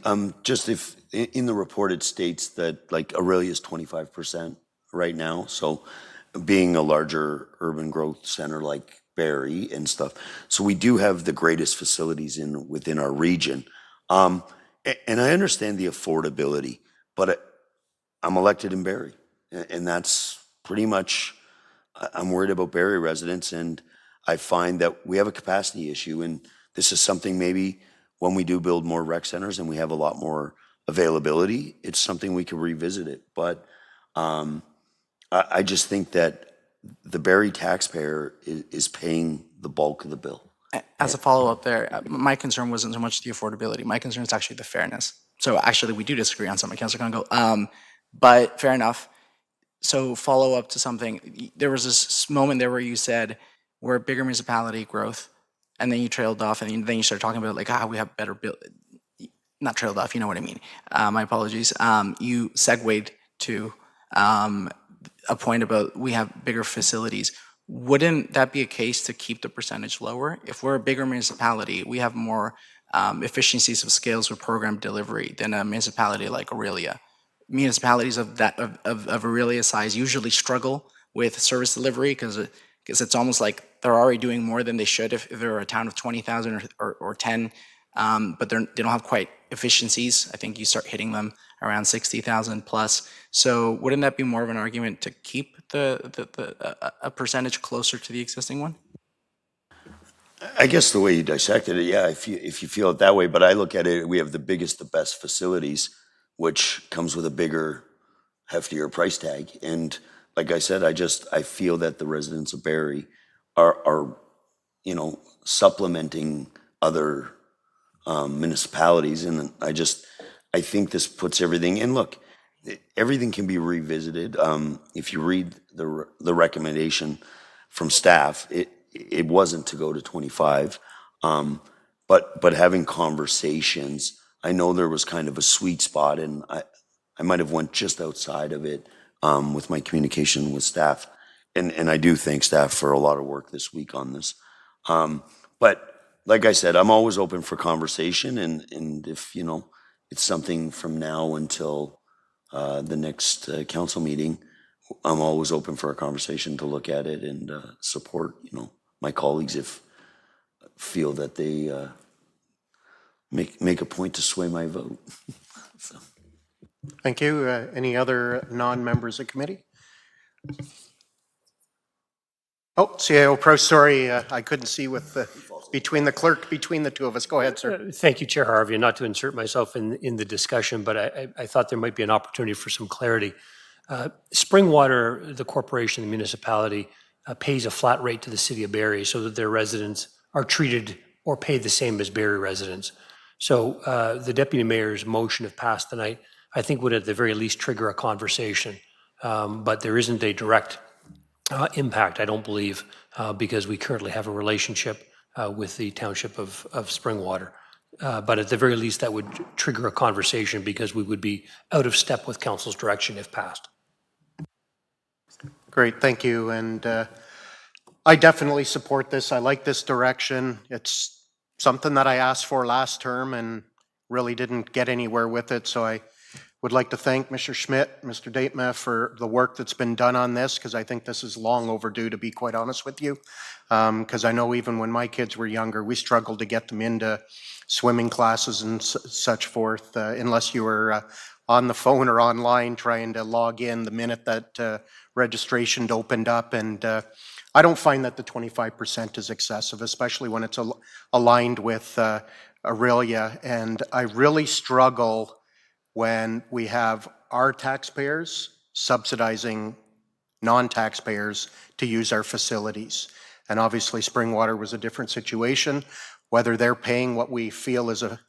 just if in the report it states that like Aurelia is 25% right now. So being a larger urban growth center like Barrie and stuff. So we do have the greatest facilities within our region. And I understand the affordability, but I'm elected in Barrie, and that's pretty much, I'm worried about Barrie residents, and I find that we have a capacity issue, and this is something maybe when we do build more rec centers and we have a lot more availability, it's something we could revisit it. But I just think that the Barrie taxpayer is paying the bulk of the bill. As a follow-up there, my concern wasn't so much the affordability. My concern is actually the fairness. So actually, we do disagree on something, Councillor Congo. But fair enough. So follow up to something. There was this moment there where you said we're a bigger municipality growth, and then you trailed off, and then you started talking about like how we have better build. Not trailed off. You know what I mean. My apologies. You segued to a point about we have bigger facilities. Wouldn't that be a case to keep the percentage lower? If we're a bigger municipality, we have more efficiencies of scales with program delivery than a municipality like Aurelia. Municipalities of Aurelia size usually struggle with service delivery because it's almost like they're already doing more than they should if they're a town of 20,000 or 10, but they don't have quite efficiencies. I think you start hitting them around 60,000 plus. So wouldn't that be more of an argument to keep a percentage closer to the existing one? I guess the way you dissected it, yeah, if you feel it that way, but I look at it, we have the biggest, the best facilities, which comes with a bigger, heftier price tag. And like I said, I feel that the residents of Barrie are supplementing other municipalities, and I think this puts everything in. Look, everything can be revisited. If you read the recommendation from staff, it wasn't to go to 25, but having conversations, I know there was kind of a sweet spot, and I might have went just outside of it with my communication with staff, and I do thank staff for a lot of work this week on this. But like I said, I'm always open for conversation, and if it's something from now until the next council meeting, I'm always open for a conversation to look at it and support my colleagues if feel that they make a point to sway my vote. So. Thank you. Any other non-members of committee? Oh, CIO Proust, sorry, I couldn't see with between the clerk, between the two of us. Go ahead, sir. Thank you, Chair Harvey, and not to insert myself in the discussion, but I thought there might be an opportunity for some clarity. Springwater, the corporation, the municipality, pays a flat rate to the City of Barrie so that their residents are treated or paid the same as Barrie residents. So the Deputy Mayor's motion, if passed tonight, I think would at the very least trigger a conversation. But there isn't a direct impact, I don't believe, because we currently have a relationship with the Township of Springwater. But at the very least, that would trigger a conversation because we would be out of step with Council's direction if passed. Great, thank you. And I definitely support this. I like this direction. It's something that I asked for last term and really didn't get anywhere with it. So I would like to thank Mr. Schmidt, Mr. Datema for the work that's been done on this, because I think this is long overdue, to be quite honest with you. Because I know even when my kids were younger, we struggled to get them into swimming classes and such forth, unless you were on the phone or online trying to log in the minute that registration opened up. And I don't find that the 25% is excessive, especially when it's aligned with Aurelia. And I really struggle when we have our taxpayers subsidizing non-taxpayers to use our facilities. And obviously Springwater was a different situation. Whether they're paying what we feel is a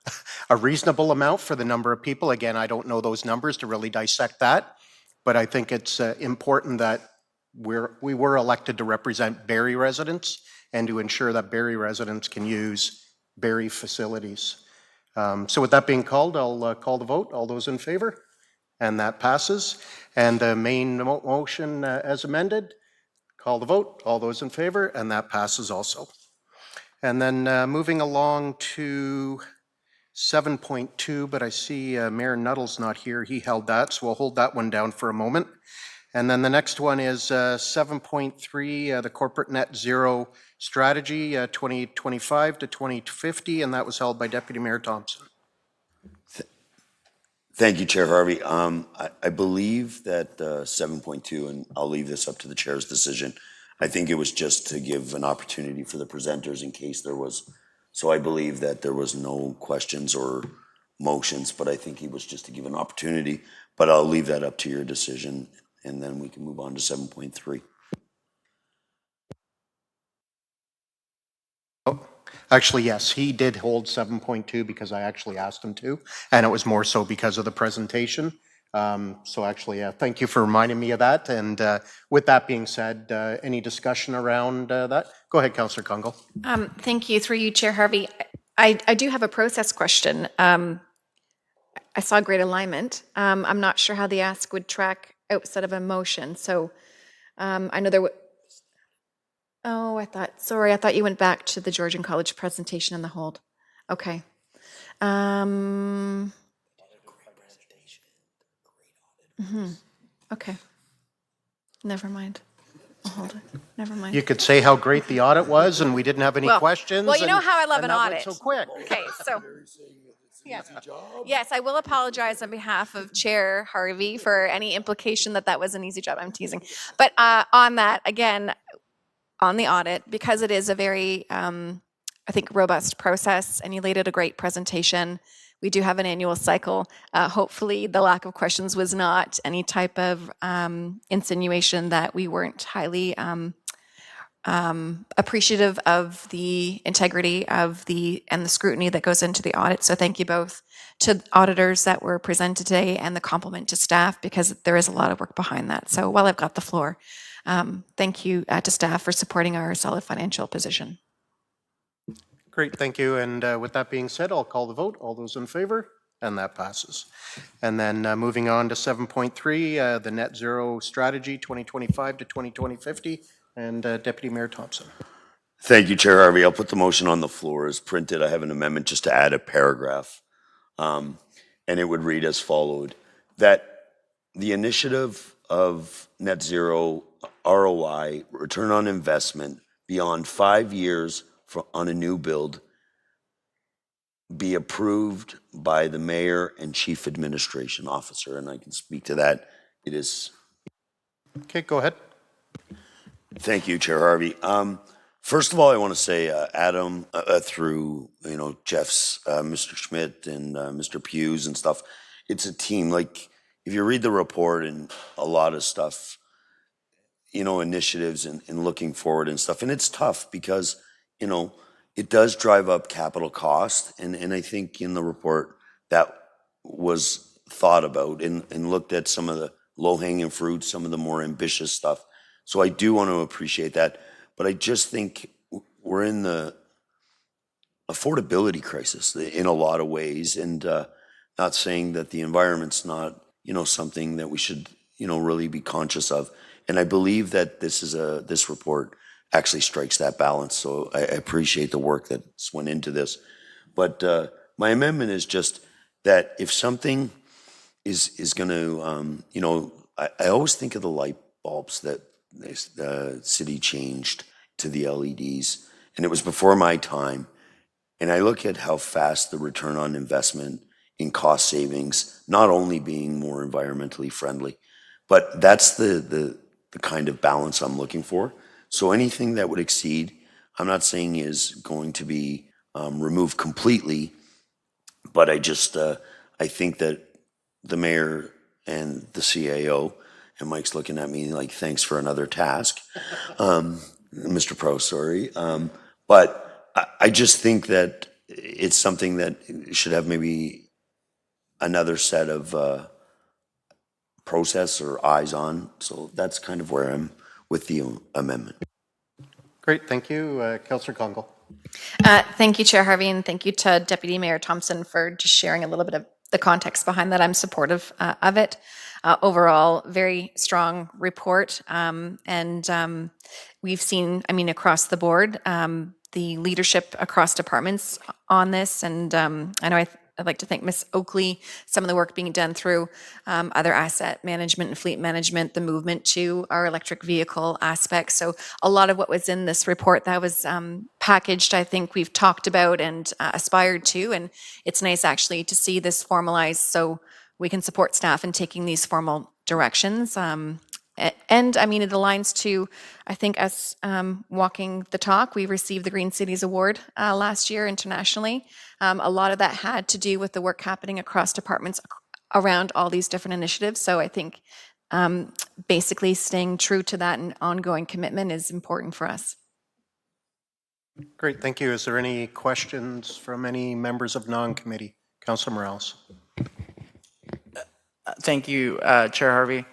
reasonable amount for the number of people. Again, I don't know those numbers to really dissect that, but I think it's important that we were elected to represent Barrie residents and to ensure that Barrie residents can use Barrie facilities. So with that being called, I'll call the vote. All those in favor? And that passes. And the main motion as amended, call the vote. All those in favor? And that passes also. And then moving along to 7.2, but I see Mayor Nuttall's not here. He held that, so we'll hold that one down for a moment. And then the next one is 7.3, the corporate net zero strategy 2025 to 2050, and that was held by Deputy Mayor Thompson. Thank you, Chair Harvey. I believe that 7.2, and I'll leave this up to the chair's decision. I think it was just to give an opportunity for the presenters in case there was. So I believe that there was no questions or motions, but I think he was just to give an opportunity. But I'll leave that up to your decision, and then we can move on to 7.3. Actually, yes, he did hold 7.2 because I actually asked him to, and it was more so because of the presentation. So actually, thank you for reminding me of that. And with that being said, any discussion around that? Go ahead, Councillor Kungl. Thank you. Through you, Chair Harvey. I do have a process question. I saw great alignment. I'm not sure how the ask would track outside of a motion. So I know there was. Oh, I thought you went back to the Georgian College presentation and the hold. Okay. Okay. Never mind. I'll hold it. Never mind. You could say how great the audit was and we didn't have any questions. Well, you know and- how I love and an that audit. went so quick. Okay, so. Yes, I will apologize on behalf of Chair Harvey for any implication that that was an easy job. I'm teasing. But on that, again, on the audit, because it is a very, I think, robust process, and you laid out a great presentation. We do have an annual cycle. Hopefully, the lack of questions was not any type of insinuation that we weren't highly appreciative of the integrity of and the scrutiny that goes into the audit. So thank you both to auditors that were presented today and the compliment to staff, because there is a lot of work behind that. So while I've got the floor, thank you to staff for supporting our solid financial position. Great, thank you. And with that being said, I'll call the vote. All those in favor? And that passes. And then moving on to 7.3, the net zero strategy 2025 to 2050. And Deputy Mayor Thompson. Thank you, Chair Harvey. I'll put the motion on the floor as printed. I have an amendment just to add a paragraph. And it would read as followed, that the initiative of net zero ROI, return on investment, beyond 5 years on a new build, be approved by the mayor and chief administration officer. And I can speak to that. It is. Okay, go ahead. Thank you, Chair Harvey. First of all, I want to say, Adam, through Jeff's, Mr. Schmidt and Mr. Hughes and stuff, it's a team. Like, if you read the report and a lot of stuff, initiatives and looking forward and stuff, and it's tough because it does drive up capital cost, and I think in the report that was thought about and looked at some of the low-hanging fruit, some of the more ambitious stuff. So I do want to appreciate that, but I just think we're in the affordability crisis in a lot of ways, and not saying that the environment's not, something that we should, really be conscious of. And I believe that this report actually strikes that balance. So I appreciate the work that's went into this. But my amendment is just that if something is going to, I always think of the light bulbs that the city changed to the LEDs, and it was before my time. And I look at how fast the return on investment in cost savings, not only being more environmentally friendly, but that's the kind of balance I'm looking for. So anything that would exceed, I'm not saying is going to be removed completely, but I think that the mayor and the CAO, and Mike's looking at me like, thanks for another task, Mr. Pro, sorry. But I just think that it's something that should have maybe another set of process or eyes on. So that's kind of where I'm with the amendment. Great, thank you. Councillor Congo. Thank you, Chair Harvey, and thank you to Deputy Mayor Thompson for just sharing a little bit of the context behind that. I'm supportive of it. Overall, very strong report. We've seen, I mean, across the board, the leadership across departments on this. And I know I'd like to thank Ms. Oakley, some of the work being done through other asset management and fleet management, the movement to our electric vehicle aspects. So a lot of what was in this report that was packaged, I think we've talked about and aspired to. And it's nice actually to see this formalized so we can support staff in taking these formal directions. And I mean, it aligns to, I think, us walking the talk. We received the Green Cities Award last year internationally. A lot of that had to do with the work happening across departments around all these different initiatives. So I think basically staying true to that and ongoing commitment is important for us. Great, thank you. Is there any questions from any members of non-committee? Councillor Morales. Thank you, Chair Harvey.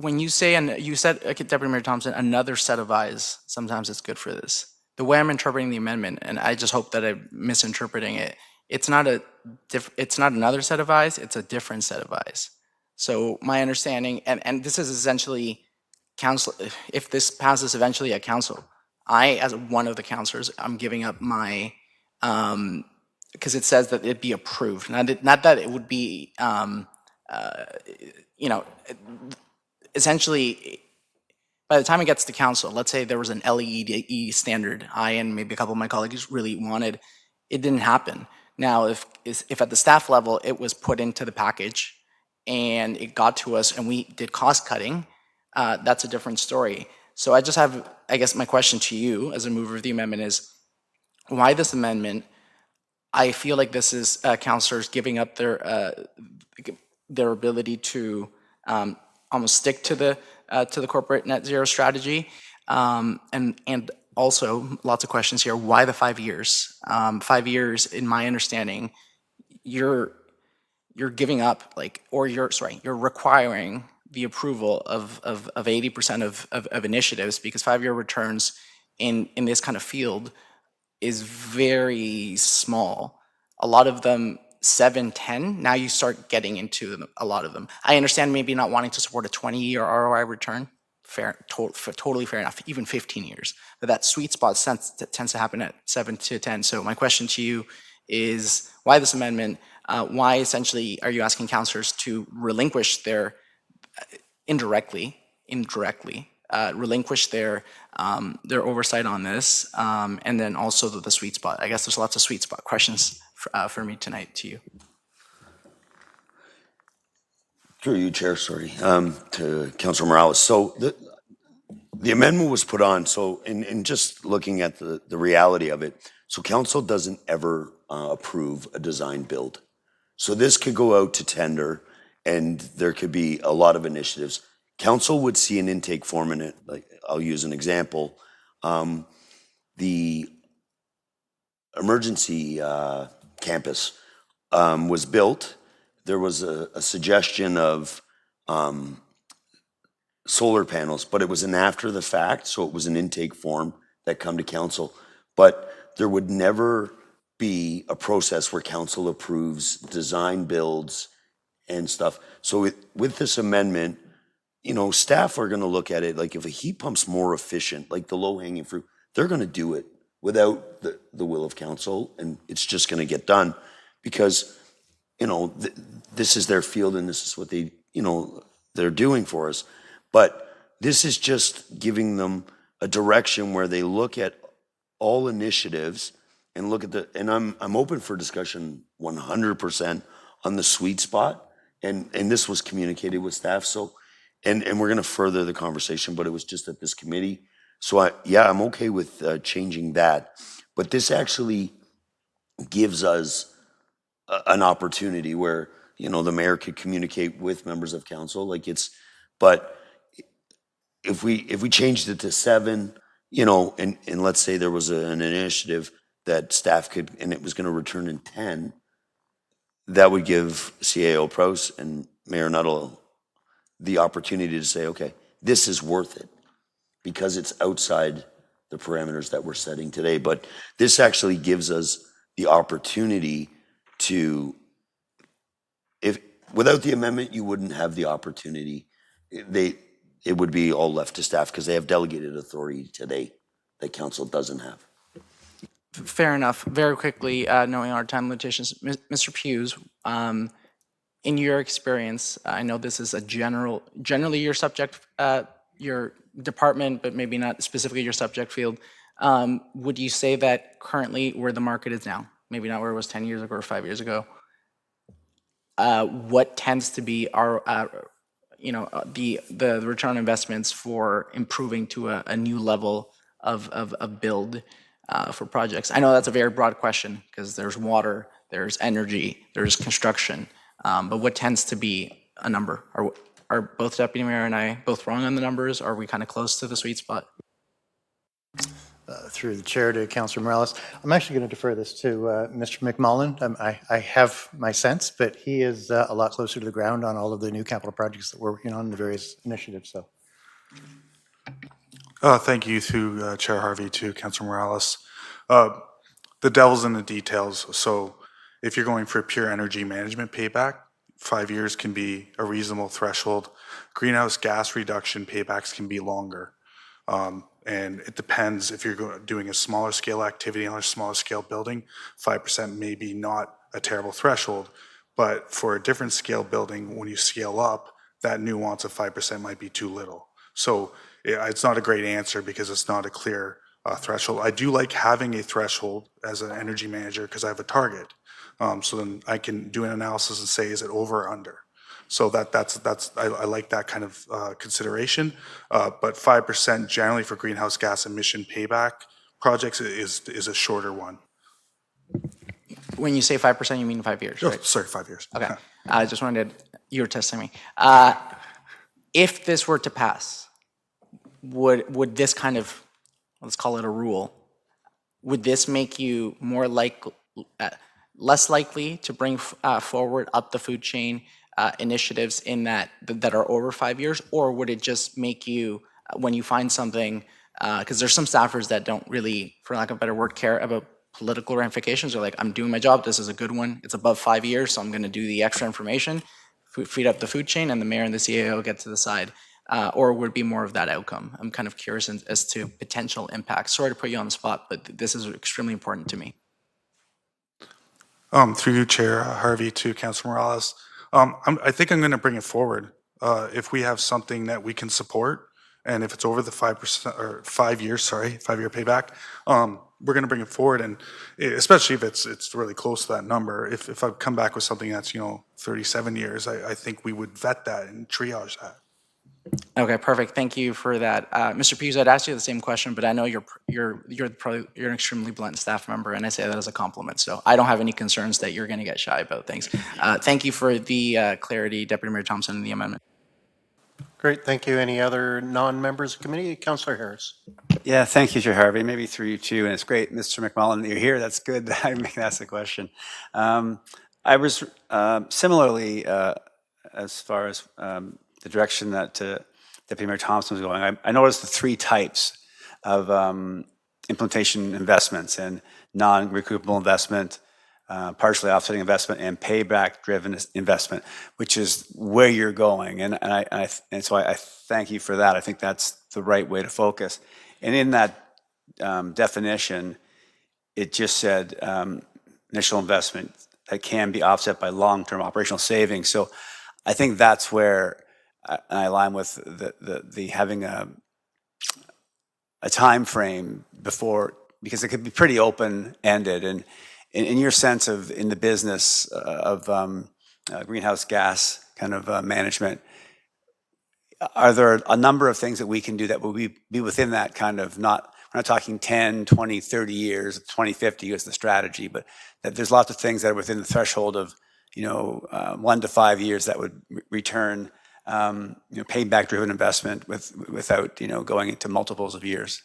When you say, and you said, Deputy Mayor Thompson, another set of eyes, sometimes it's good for this. The way I'm interpreting the amendment, and I just hope that I'm misinterpreting it, it's not another set of eyes, it's a different set of eyes. So my understanding, and this is essentially council, if this passes eventually at council, I, as one of the councillors, I'm giving up my, because it says that it'd be approved, not that it would be, you know, essentially, by the time it gets to council, let's say there was an LEED standard I and maybe a couple of my colleagues really wanted, it didn't happen. Now, if at the staff level it was put into the package and it got to us and we did cost cutting, that's a different story. So I just have, I guess my question to you as a mover of the amendment is, why this amendment? I feel like this is councillors giving up their ability to almost stick to the corporate net zero strategy, and also lots of questions here. Why the 5 years? 5 years, in my understanding, you're giving up, like, or you're requiring the approval of 80% of initiatives, because 5-year returns in this kind of field is very small. A lot of them 7, 10, now you start getting into a lot of them. I understand maybe not wanting to support a 20-year ROI return, fair, totally fair enough, even 15 years. But that sweet spot tends to happen at 7 to 10. So my question to you is, why this amendment? Why essentially are you asking councillors to relinquish their, indirectly, relinquish their oversight on this, and then also the sweet spot? I guess there's lots of sweet spot questions for me tonight to you. Through you, Chair, sorry, to Councillor Morales. So the amendment was put on, so in just looking at the reality of it, so council doesn't ever approve a design build. So this could go out to tender and there could be a lot of initiatives. Council would see an intake form in it, like I'll use an example. The emergency campus was built. There was a suggestion of solar panels, but it was an after the fact, so it was an intake form that come to council. But there would never be a process where council approves design builds and stuff. So with this amendment, you know, staff are gonna look at it like if a heat pump's more efficient, like the low-hanging fruit, they're gonna do it without the will of council, and it's just gonna get done because, you know, this is their field and this is what they, you know, they're doing for us. But this is just giving them a direction where they look at all initiatives and look at and I'm open for discussion 100% on the sweet spot, and this was communicated with staff. So and we're going to further the conversation, but it was just at this committee. So I'm okay with changing that. But this actually gives us an opportunity where, the mayor could communicate with members of council, but if we changed it to 7, and let's say there was an initiative that staff could, and it was going to return in 10, that would give CAO Prouse and Mayor Nuttall the opportunity to say, okay, this is worth it because it's outside the parameters that we're setting today. But this actually gives us the opportunity to, if without the amendment, you wouldn't have the opportunity. It would be all left to staff because they have delegated authority today that council doesn't have. Fair enough. Very quickly, knowing our time limitations, Mr. Hughes, in your experience, I know this is generally your subject, your department, but maybe not specifically your subject field. Would you say that currently where the market is now, maybe not where it was 10 years ago or 5 years ago, what tends to be the return on investments for improving to a new level of build for projects? I know that's a very broad question because there's water, there's energy, there's construction, but what tends to be a number? Are both Deputy Mayor and I both wrong on the numbers? Are we kind of close to the sweet spot? Through the chair to Councillor Morales. I'm actually going to defer this to Mr. McMullen. I have my sense, but he is a lot closer to the ground on all of the new capital projects that we're working on, the various initiatives. So, thank you to Chair Harvey, to Councillor Morales. The devil's in the details. So if you're going for pure energy management payback, 5 years can be a reasonable threshold. Greenhouse gas reduction paybacks can be longer. And it depends if you're doing a smaller scale activity on a smaller scale building, 5% may be not a terrible threshold, but for a different scale building, when you scale up, that nuance of 5% might be too little. So it's not a great answer because it's not a clear threshold. I do like having a threshold as an energy manager because I have a target. So then I can do an analysis and say, is it over or under? So I like that kind of consideration. But 5% generally for greenhouse gas emission payback projects is a shorter one. When you say 5%, you mean 5 years, right? Oh, sorry, 5 years. Okay. I just wanted, you were testing me. If this were to pass, would this kind of, let's call it a rule, would this make you less likely to bring forward up the food chain initiatives in that are over 5 years, or would it just make you, when you find something, because there's some staffers that don't really, for lack of a better word, care about political ramifications? They're like, I'm doing my job, this is a good one, it's above 5 years, so I'm going to do the extra information, feed up the food chain, and the mayor and the CAO get to the side. Or would it be more of that outcome? I'm kind of curious as to potential impacts. Sorry to put you on the spot, but this is extremely important to me. Through you, Chair Harvey, to Councilor Morales. I think I'm going to bring it forward. If we have something that we can support, and if it's over the 5% or 5 years, 5-year payback, we're going to bring it forward. And especially if it's really close to that number. If I come back with something that's 37 years, I think we would vet that and triage that. Okay, perfect. Thank you for that. Mr. Hughes, I'd ask you the same question, but I know you're an extremely blunt staff member, and I say that as a compliment. So I don't have any concerns that you're going to get shy about things. Thank you for the clarity, Deputy Mayor Thompson, and the amendment. Great, thank you. Any other non-members of the committee? Councillor Harris. Yeah, thank you, Chair Harvey. Maybe through you too, and it's great, Mr. McMullen, that you're here. That's good that I may ask the question. I was similarly, as far as the direction that Deputy Mayor Thompson was going, I noticed the 3 types of implementation investments, and non-recoupable investment, partially offsetting investment, and payback-driven investment, which is where you're going. And so I thank you for that. I think that's the right way to focus. And in that definition, it just said initial investment that can be offset by long-term operational savings. So I think that's where I align with the having a time frame before, because it could be pretty open-ended. And in your sense of in the business of greenhouse gas kind of management, are there a number of things that we can do that will be within that kind of we're not talking 10, 20, 30 years, 2050 is the strategy, but that there's lots of things that are within the threshold of, 1 to 5 years that would return, payback driven investment without, going into multiples of years.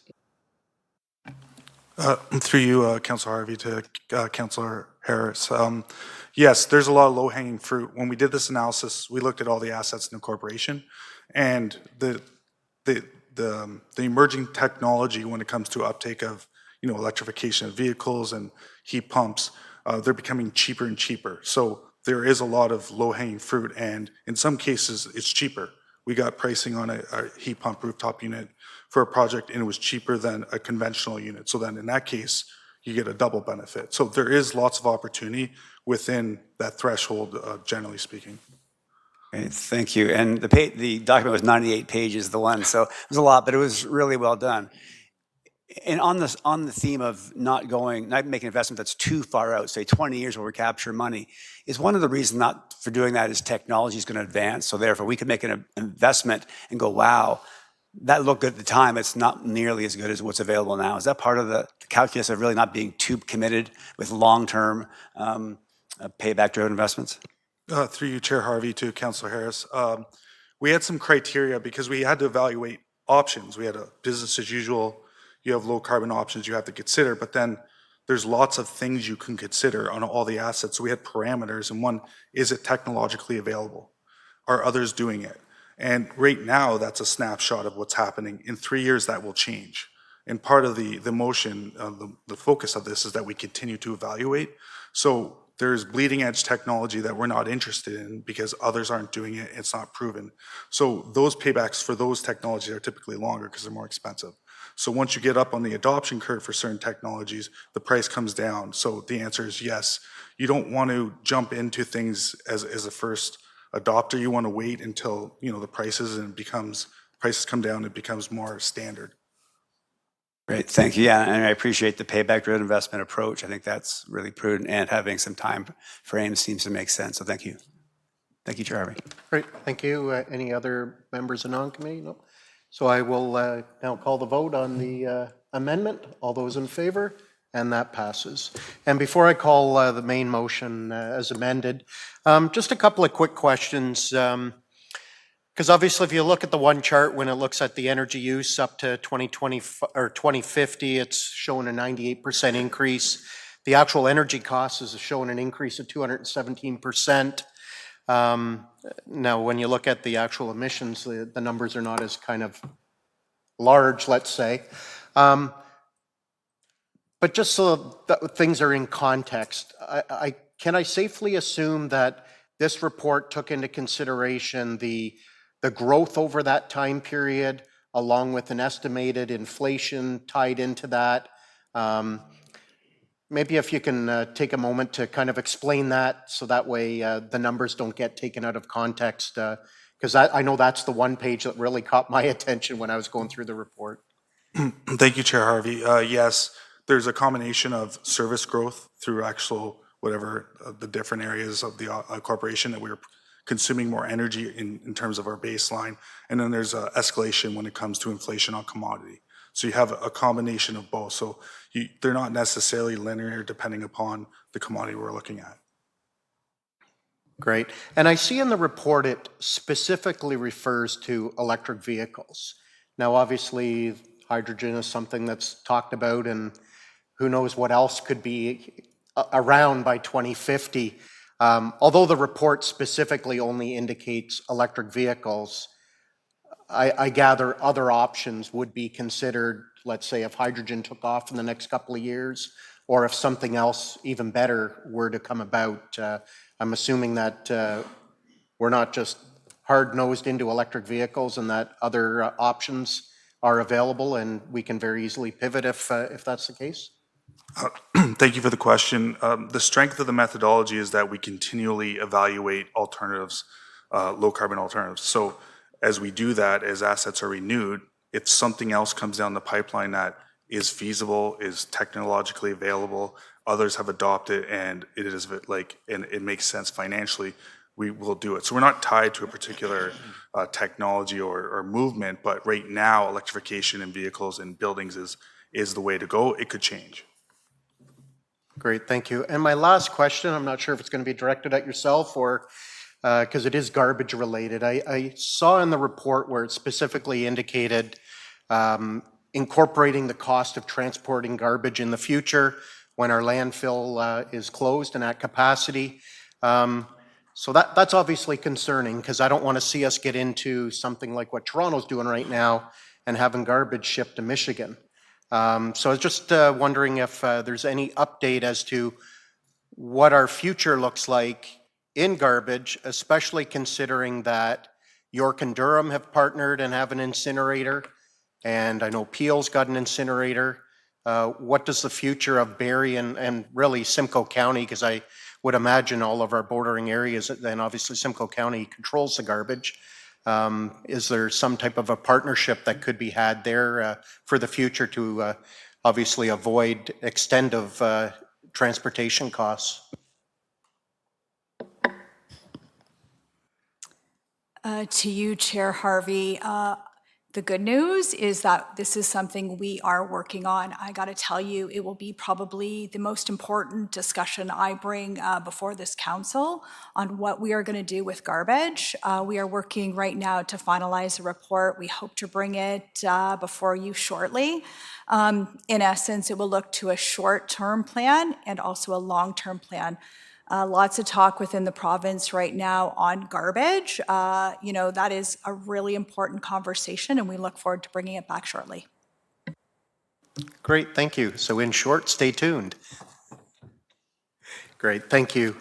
Through you, Councillor Harvey, to Councillor Harris. Yes, there's a lot of low-hanging fruit. When we did this analysis, we looked at all the assets in the corporation, and the emerging technology when it comes to uptake of electrification of vehicles and heat pumps, they're becoming cheaper and cheaper. So there is a lot of low-hanging fruit, and in some cases, it's cheaper. We got pricing on a heat pump rooftop unit for a project, and it was cheaper than a conventional unit. So then in that case, you get a double benefit. So there is lots of opportunity within that threshold, generally speaking. Okay, thank you. And the document was 98 pages, the one, so it was a lot, but it was really well done. And on the theme of not making an investment that's too far out, say 20 years where we capture money, is one of the reasons not for doing that is technology is going to advance. So therefore, we could make an investment and go, wow, that looked good at the time. It's not nearly as good as what's available now. Is that part of the calculus of really not being too committed with long-term payback-driven investments? Through you, Chair Harvey, to Councillor Harris. We had some criteria because we had to evaluate options. We had a business as usual. You have low carbon options you have to consider, but then there's lots of things you can consider on all the assets. So we had parameters, and one, is it technologically available? Are others doing it? And right now, that's a snapshot of what's happening. In 3 years, that will change. And part of the motion, the focus of this is that we continue to evaluate. So there's bleeding edge technology that we're not interested in because others aren't doing it, it's not proven. So those paybacks for those technologies are typically longer because they're more expensive. So once you get up on the adoption curve for certain technologies, the price comes down. So the answer is yes. You don't want to jump into things as a first adopter. You want to wait until the prices come down and it becomes more standard. Great, thank you. Yeah, and I appreciate the payback-driven investment approach. I think that's really prudent, and having some time frames seems to make sense. So thank you. Thank you, Chair Harvey. Great, thank you. Any other members of non-committee? No. So I will now call the vote on the amendment. All those in favor? And that passes. And before I call the main motion as amended, just a couple of quick questions. Because obviously, if you look at the one chart, when it looks at the energy use up to 2020 or 2050, it's showing a 98% increase. The actual energy cost is showing an increase of 217%. Now, when you look at the actual emissions, the numbers are not as kind of large, let's say. But just so that things are in context, can I safely assume that this report took into consideration the growth over that time period, along with an estimated inflation tied into that? Maybe if you can take a moment to kind of explain that, so that way the numbers don't get taken out of context, because I know that's the one page that really caught my attention when I was going through the report. Thank you, Chair Harvey. Yes, there's a combination of service growth through actual the different areas of the corporation that we're consuming more energy in terms of our baseline. And then there's escalation when it comes to inflation on commodity. So you have a combination of both. So they're not necessarily linear depending upon the commodity we're looking at. Great. And I see in the report it specifically refers to electric vehicles. Now, obviously, hydrogen is something that's talked about, and who knows what else could be around by 2050. Although the report specifically only indicates electric vehicles, I gather other options would be considered, let's say if hydrogen took off in the next couple of years, or if something else even better were to come about. I'm assuming that we're not just hard-nosed into electric vehicles and that other options are available and we can very easily pivot if that's the case. Thank you for the question. The strength of the methodology is that we continually evaluate alternatives, low carbon alternatives. So as we do that, as assets are renewed, if something else comes down the pipeline that is feasible, is technologically available, others have adopted, and it makes sense financially, we will do it. So we're not tied to a particular technology or movement, but right now, electrification in vehicles and buildings is the way to go. It could change. Great, thank you. And my last question, I'm not sure if it's going to be directed at yourself or because it is garbage related. I saw in the report where it specifically indicated incorporating the cost of transporting garbage in the future when our landfill is closed and at capacity. So that's obviously concerning because I don't want to see us get into something like what Toronto's doing right now and having garbage shipped to Michigan. So I was just wondering if there's any update as to what our future looks like in garbage, especially considering that York and Durham have partnered and have an incinerator, and I know Peel's got an incinerator. What does the future of Barrie and really Simcoe County, because I would imagine all of our bordering areas, then obviously Simcoe County controls the garbage. Is there some type of a partnership that could be had there for the future to obviously avoid extensive transportation costs? To you, Chair Harvey. The good news is that this is something we are working on. I got to tell you, it will be probably the most important discussion I bring before this council on what we are going to do with garbage. We are working right now to finalize a report. We hope to bring it before you shortly. In essence, it will look to a short-term plan and also a long-term plan. Lots of talk within the province right now on garbage. That is a really important conversation, and we look forward to bringing it back shortly. Great, thank you. So in short, stay tuned. Great, thank you.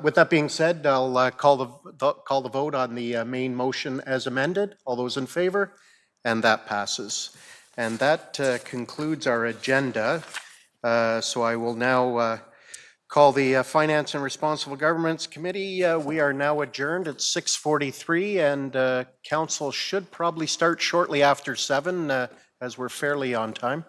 With that being said, I'll call the vote on the main motion as amended. All those in favor? And that passes. And that concludes our agenda. So I will now call the Finance and Responsible Governments Committee. We are now adjourned at 6:43, and Council should probably start shortly after 7, as we're fairly on time.